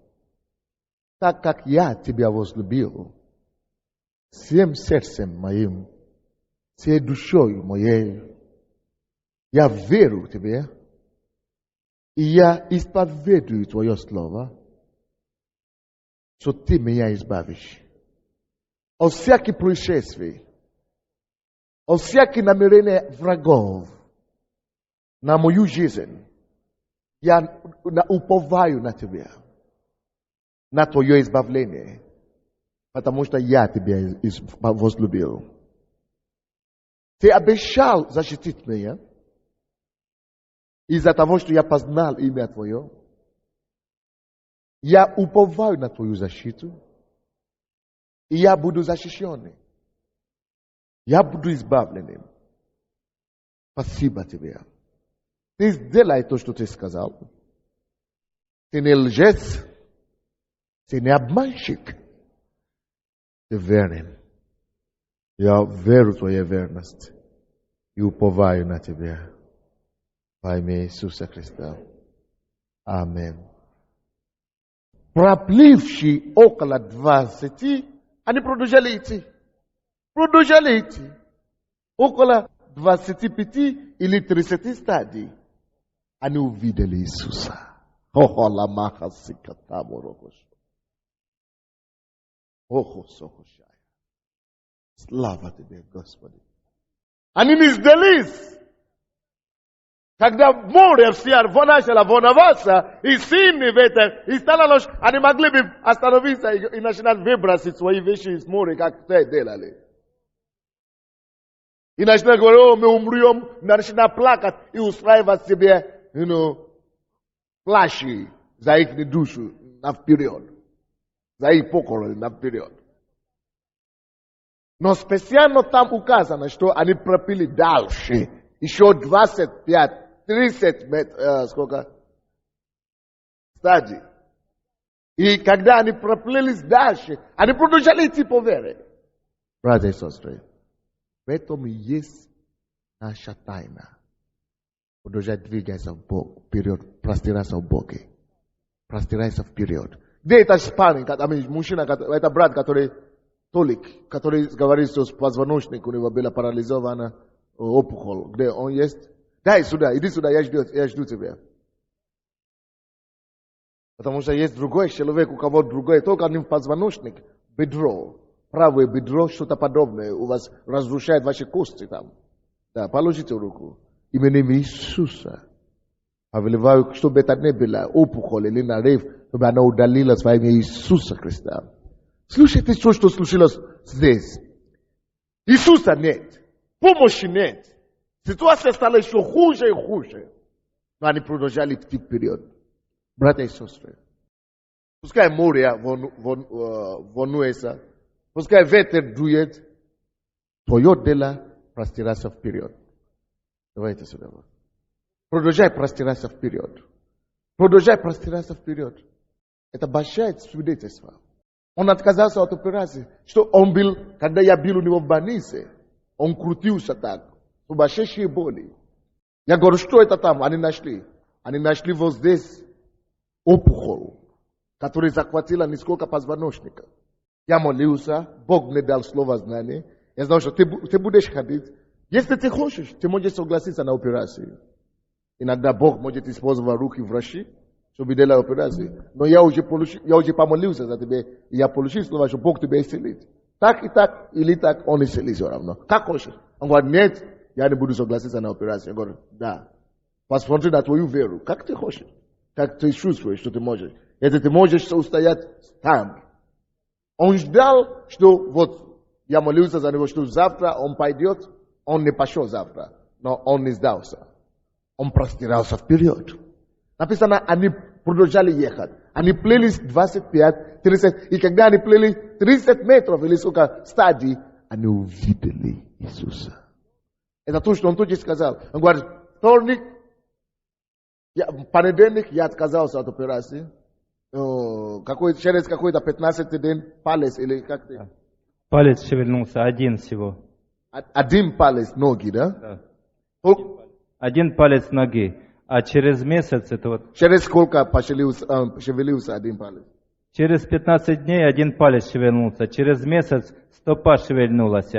так как я Тебя возлюбил, всем сердцем моим, всей душой моей, я верю в Тебе, и я исповедую Твое Слово, что Ты меня избавишь от всяких происшествий, от всяких намерений врагов на мою жизнь. Я уповаю на Тебя, на Твое избавление, потому что я Тебя возлюбил. Ты обещал защитить меня из-за того, что я познал имя Твое. Я уповаю на Твою защиту, и я буду защищенным. Я буду избавленным. Спасибо Тебе. Ты сделай то, что Ты сказал. Ты не лжец, ты не обманщик. Ты верен. Я верю в Твою верность и уповаю на Тебя. Во имя Иисуса Христа. Аминь. Пропливши около 20, они продолжали идти. Продолжали идти. Около 25 или 30 стадий. Они увидели Иисуса. Слава Тебе, Господи. Они не сдались. Когда море все начало волноваться, и сильный ветер, и стало ложь, они могли бы остановиться и начинать выбросить свои вещи из моря, как те делали. И начинают говорить, мы умрем, начинают плакать и устраивать себе, плащи за их душу наперед, за их похорон наперед. Но специально там указано, что они пропили дальше, еще 25-30 метров, сколько? Стадий. И когда они проплылись дальше, они продолжали идти по вере. Братья и сестры, в этом и есть наша тайна. Продолжать двигаться в Бог, вперед, простираться в Боге. Простирайся вперед. Где это спарринг, мужчина, это брат, который Толик, который говорит, что позвоночник у него была парализована опухоль. Где он есть? Дай сюда, иди сюда, я жду тебя. Потому что есть другой человек, у кого другой, только один позвоночник, бедро, правое бедро, что-то подобное, у вас разрушает ваши кости там. Да, положите руку. Именем Иисуса. Повелеваю, чтобы это не было опухоль или нарыв, чтобы она удалилась во имя Иисуса Христа. Слушайте то, что случилось здесь. Иисуса нет. Помощи нет. Ситуация стала еще хуже и хуже. Но они продолжали идти вперед. Братья и сестры. Пускай море волнуется. Пускай ветер дует. Твое дело простираться вперед. Давайте сюда. Продолжай простираться вперед. Продолжай простираться вперед. Это большое свидетельство. Он отказался от операции. Что он был, когда я был у него в больнице, он крутился так. Сумасшедшие боли. Я говорю, что это там? Они нашли. Они нашли вот здесь опухоль, которая захватила несколько позвоночников. Я молился, Бог мне дал слово знания. Я знал, что ты будешь ходить. Если ты хочешь, ты можешь согласиться на операцию. Иногда Бог может использовать руки врачей, чтобы делать операцию. Но я уже помолился за тебя, и я получил слово, что Бог тебя исцелит. Так и так, или так, он исцелит все равно. Как хочешь. Он говорит, нет, я не буду согласиться на операцию. Я говорю, да. Посмотри на твою веру. Как ты хочешь. Как ты чувствуешь, что ты можешь. Если ты можешь устоять, стань. Он ждал, что вот, я молился за него, что завтра он пойдет. Он не пошел завтра, но он не сдался. Он простирался вперед. Написано, они продолжали ехать. Они плыли 25, 30, и когда они плыли 30 метров или сколько стадий, они увидели Иисуса. Это то, что он тут и сказал. Он говорит, вторник, понедельник я отказался от операции. Через какой-то 15 день палец или как ты? Палец шевельнулся, один всего. Один палец ноги, да? Да. Один палец ноги. А через месяц это вот... Через сколько шевелился один палец? Через 15 дней один палец шевельнулся. Через месяц стопа шевельнулась.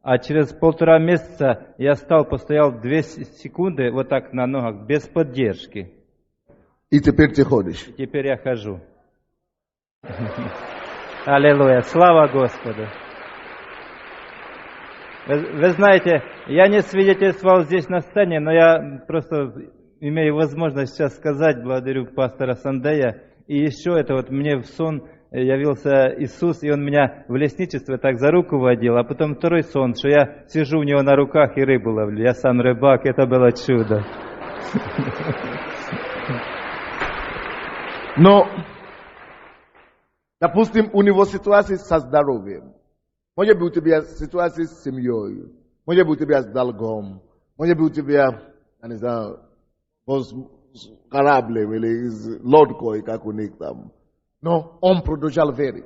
А через 1,5 месяца я постоял 2 секунды вот так на ногах, без поддержки. И теперь ты ходишь? И теперь я хожу. Аллилуйя. Слава Господу. Вы знаете, я не свидетельствовал здесь на сцене, но я просто имею возможность сейчас сказать, благодарю пастора Сандея. И еще это вот мне в сон явился Иисус, и Он меня в лесничество так за руку водил. А потом второй сон, что я сижу у Него на руках и рыбу ловлю. Я сам рыбак, это было чудо. Но, допустим, у него ситуация со здоровьем. Может быть, у тебя ситуация с семьей. Может быть, у тебя с долгом. Может быть, у тебя, я не знаю, с кораблем или с лодкой, как у них там. Но он продолжал верить.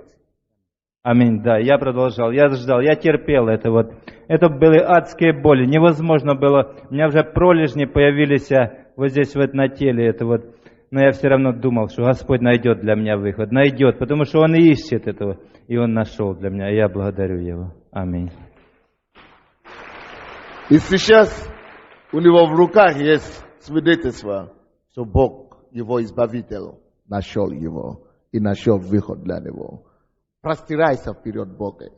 Аминь, да, я продолжал, я ждал, я терпел это вот. Это были адские боли, невозможно было. У меня уже пролежни появились вот здесь вот на теле, это вот. Но я все равно думал, что Господь найдет для меня выход, найдет, потому что Он и ищет этого. И Он нашел для меня, и я благодарю Его. Аминь. И сейчас у него в руках есть свидетельство, что Бог, его избавитель, нашел его и нашел выход для него. Простирайся вперед Бога.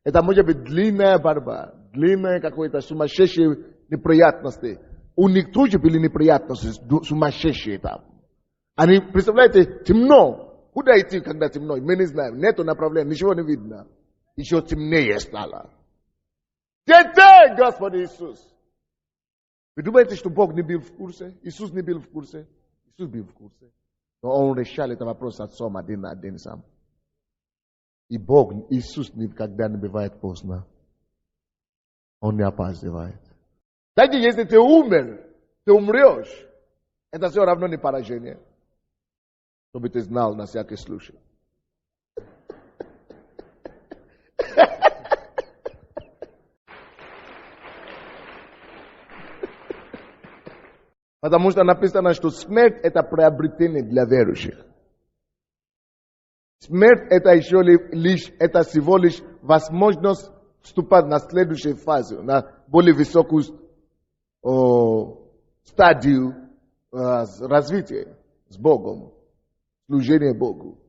Это может быть длинная борьба, длинная какой-то сумасшедшие неприятности. У них тоже были неприятности, сумасшедшие там. Они, представляете, темно. Куда идти, когда темно? Мы не знаем. Нету направления, ничего не видно. Еще темнее стало. Где ты, Господи Иисус? Вы думаете, что Бог не был в курсе? Иисус не был в курсе? Иисус был в курсе. Но Он решал этот вопрос отцом один на один сам. И Бог, Иисус никогда не бывает поздно. Он не опаздывает. Даже если ты умер, ты умрешь. Это все равно не поражение. Чтобы ты знал на всякий случай. Потому что написано, что смерть – это приобретение для верующих. Смерть – это это всего лишь возможность вступать на следующую фазу, на более высокую стадию развития с Богом, служения Богу.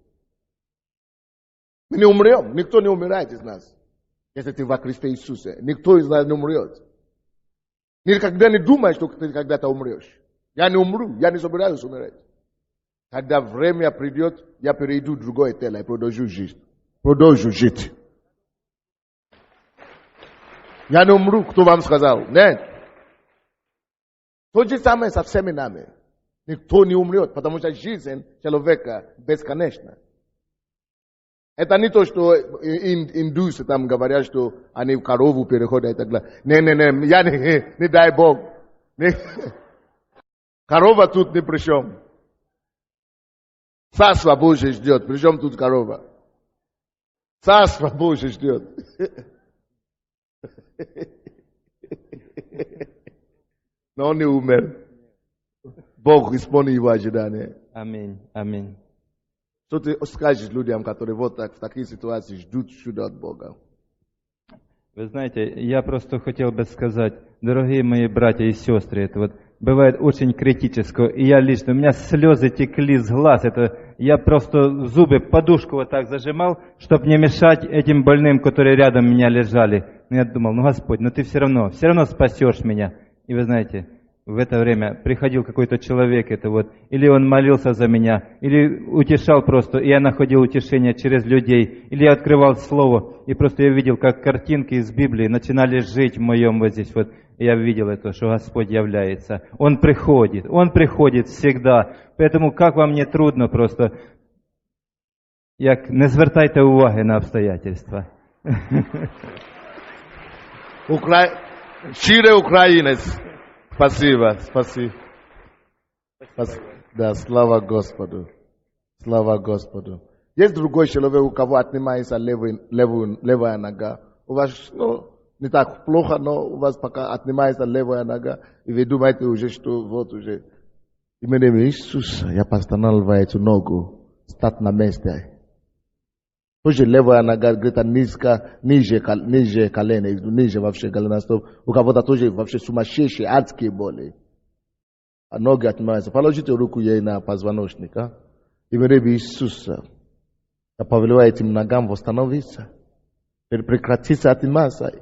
Мы не умрем, никто не умирает из нас, если ты во Христе Иисусе. Никто из нас не умрет. Никогда не думай, что ты когда-то умрешь. Я не умру, я не собираюсь умереть. Когда время придет, я перейду в другое тело и продолжу жить. Я не умру, кто вам сказал? Нет. То же самое со всеми нами. Никто не умрет, потому что жизнь человека бесконечна. Это не то, что индусы там говорят, что они в корову переходят и так далее. Не, я не дай Бог. Корова тут ни при чем. Царство Божие ждет. При чем тут корова? Царство Божие ждет. Но он не умер. Бог исполнил его ожидания. Аминь. Аминь. Что ты скажешь людям, которые вот так, в такие ситуации ждут чуда от Бога? Вы знаете, я просто хотел бы сказать, дорогие мои братья и сестры, это вот бывает очень критически, и я лично, у меня слезы текли с глаз, это я просто зубы, подушку вот так зажимал, чтобы не мешать этим больным, которые рядом меня лежали. Но я думал, Господь, ты все равно спасешь меня. И вы знаете, в это время приходил какой-то человек, или он молился за меня, или утешал просто, и я находил утешение через людей, или я открывал Слово, и просто я видел, как картинки из Библии начинали жить в моем здесь и я видел это, что Господь является. Он приходит всегда, поэтому как вам не трудно просто, не звертайте уваги на обстоятельства. Щирый украинец. Спасибо. Да, слава Господу. Есть другой человек, у кого отнимается левая нога. У вас, не так плохо, но у вас пока отнимается левая нога, и вы думаете уже, что вот уже. Именем Иисуса я постановляю эту ногу стать на месте. Тоже левая нога где-то ниже колена, ниже вообще голеностоп. У кого-то тоже вообще сумасшедшие, адские боли. А ноги отнимаются. Положите руку ей на позвоночник. Именем Иисуса я повелеваю этим ногам восстановиться. Прекратиться отниматься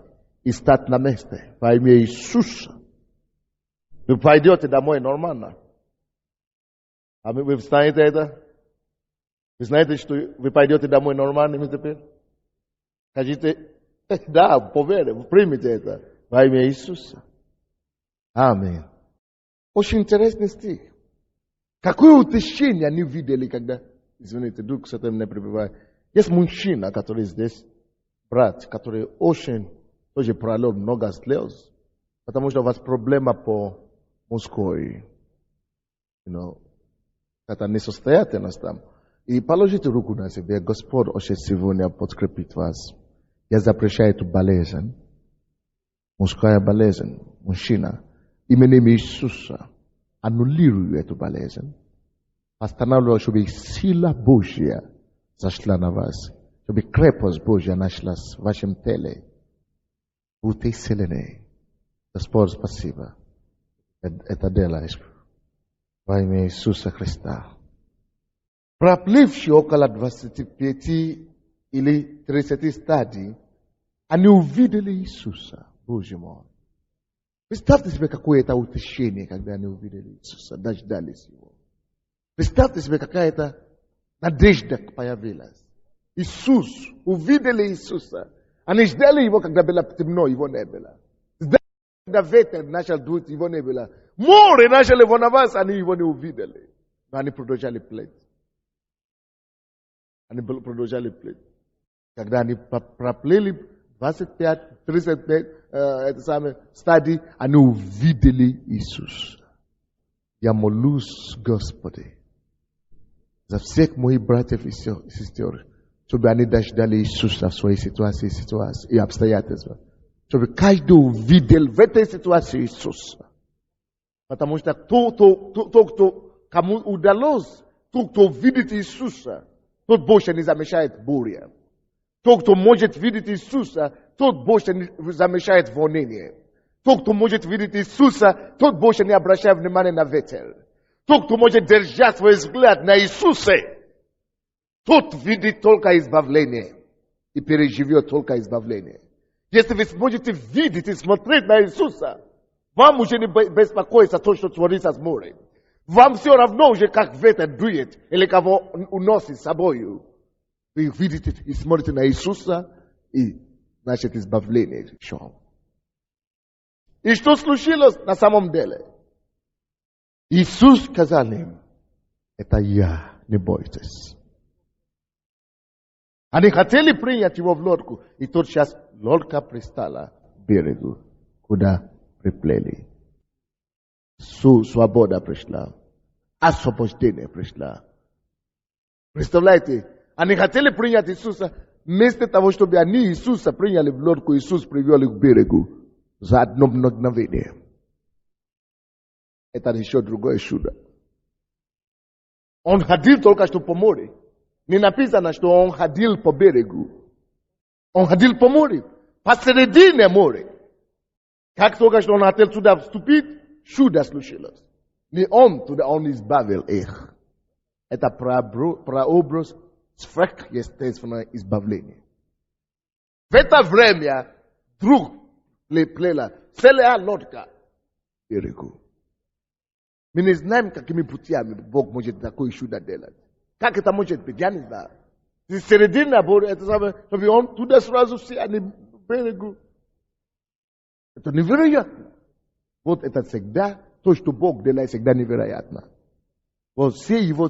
и стать на месте. Во имя Иисуса. Вы пойдете домой нормально. А вы встанете это? Вы знаете, что вы пойдете домой нормальными теперь? Скажите, да, поверьте, примите это во имя Иисуса. Аминь. Очень интересный стих. Какое утешение они видели, когда, извините, Дух Святой меня пребывает. Есть мужчина, который здесь, брат, который очень, тоже пролил много слез, потому что у вас проблема по мужской, это несостоятельность там. И положите руку на себя. Господь очень сегодня подкрепит вас. Я запрещаю эту болезнь. Мужская болезнь. Мужчина. Именем Иисуса. Аннулирую эту болезнь. Останавливаю, чтобы сила Божья зашла на вас. Чтобы крепость Божья нашлась в вашем теле. Будьте исцелены. Господь, спасибо. Это делаешь. Во имя Иисуса Христа. Пропливши около 25 или 30 стадий, они увидели Иисуса, Боже мой. Представьте себе, какое это утешение, когда они увидели Иисуса, дождались Его. Представьте себе, какая-то надежда появилась. Иисус, увидели Иисуса. Они ждали Его, когда было темно, Его не было. Ждали, когда ветер начал дуть, Его не было. Море начали волноваться, они Его не увидели. Но они продолжали плыть. Они продолжали плыть. Когда они проплыли 25, 35 это самое стадии, они увидели Иисуса. Я молюсь, Господи, за всех моих братьев и сестер, чтобы они дождали Иисуса в своей ситуации и обстоятельствах. Чтобы каждый увидел в этой ситуации Иисуса. Потому что кому удалось, тот, кто видит Иисуса, тот больше не замечает буря. Тот, кто может видеть Иисуса, тот больше не замечает волнение. Тот, кто может видеть Иисуса, тот больше не обращает внимания на ветер. Тот, кто может держать свой взгляд на Иисуса, тот видит только избавление и переживет только избавление. Если вы сможете видеть и смотреть на Иисуса, вам уже не беспокоиться то, что творится с морем. Вам все равно уже, как ветер дует или кого уносит с собой. Вы видите и смотрите на Иисуса, и значит избавление пришел. И что случилось на самом деле? Иисус сказал им, это я, не бойтесь. Они хотели принять его в лодку, и тотчас лодка пристала к берегу, куда приплыли. Свобода пришла, освобождение пришло. Представляете, они хотели принять Иисуса, вместо того, чтобы они Иисуса приняли в лодку, Иисус привел их к берегу за одно мгновение. Это еще другое чудо. Он ходил только что по морю. Не написано, что он ходил по берегу. Он ходил по морю, посередине моря. Как только что он хотел туда вступить, чудо случилось. Не он туда, он избавил их. Это прообраз сверхъестественного избавления. В это время вдруг приплыла целая лодка к берегу. Мы не знаем, какими путями Бог может такое чудо делать. Как это может быть? Я не знаю. С середины моря, это самое, чтобы он туда сразу все, они к берегу. Это невероятно. Вот это всегда, то, что Бог делает, всегда невероятно. Вот все его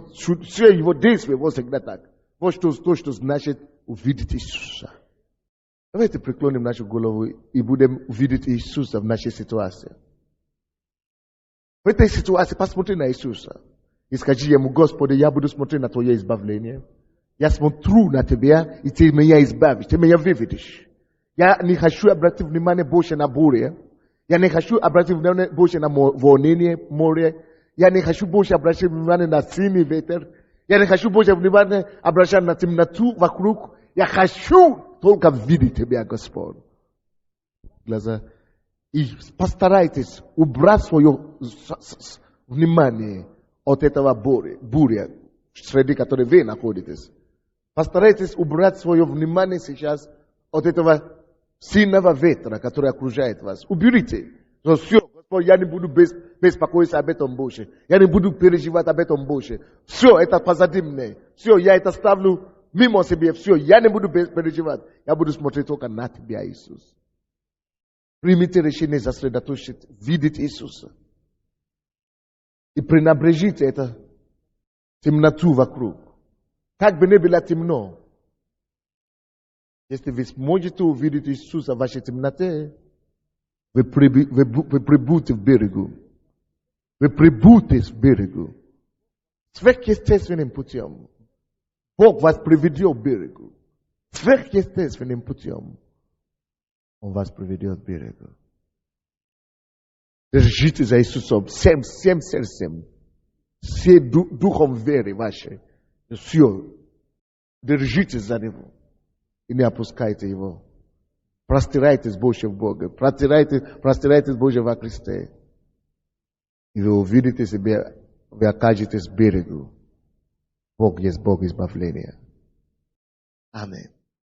действия, вот всегда так. Вот то, что значит увидеть Иисуса. Давайте преклоним нашу голову и будем увидеть Иисуса в нашей ситуации. В этой ситуации посмотри на Иисуса и скажи ему, Господи, я буду смотреть на Твое избавление. Я смотрю на Тебя, и Ты меня избавишь, Ты меня выведешь. Я не хочу обратить внимание больше на бурю. Я не хочу обратить внимание больше на волнение моря. Я не хочу больше обращать внимание на синий ветер. Я не хочу больше внимание обращать на темноту вокруг. Я хочу только видеть Тебя, Господь. Глаза. И постарайтесь убрать свое внимание от этого буря, среди которой вы находитесь. Постарайтесь убрать свое внимание сейчас от этого сильного ветра, который окружает вас. Уберите. Но все, Господь, я не буду беспокоиться об этом больше. Я не буду переживать об этом больше. Все, это позади меня. Все, я это ставлю мимо себя. Все, я не буду переживать. Я буду смотреть только на Тебя, Иисус. Примите решение сосредоточить, видеть Иисуса. И пренебрежите это темноту вокруг. Как бы ни было темно, если вы сможете увидеть Иисуса в вашей темноте, вы прибудете в берегу. Вы прибудете в берегу. Сверхъестественным путем. Бог вас приведет к берегу. Сверхъестественным путем. Он вас приведет к берегу. Держите за Иисусом всем сердцем, всем духом веры вашей. Все. Держите за Него. И не опускайте Его. Простирайтесь больше в Бога. Простирайтесь больше во Христе. И вы увидите себя, вы окажетесь в берегу. Бог есть Бог избавления. Аминь.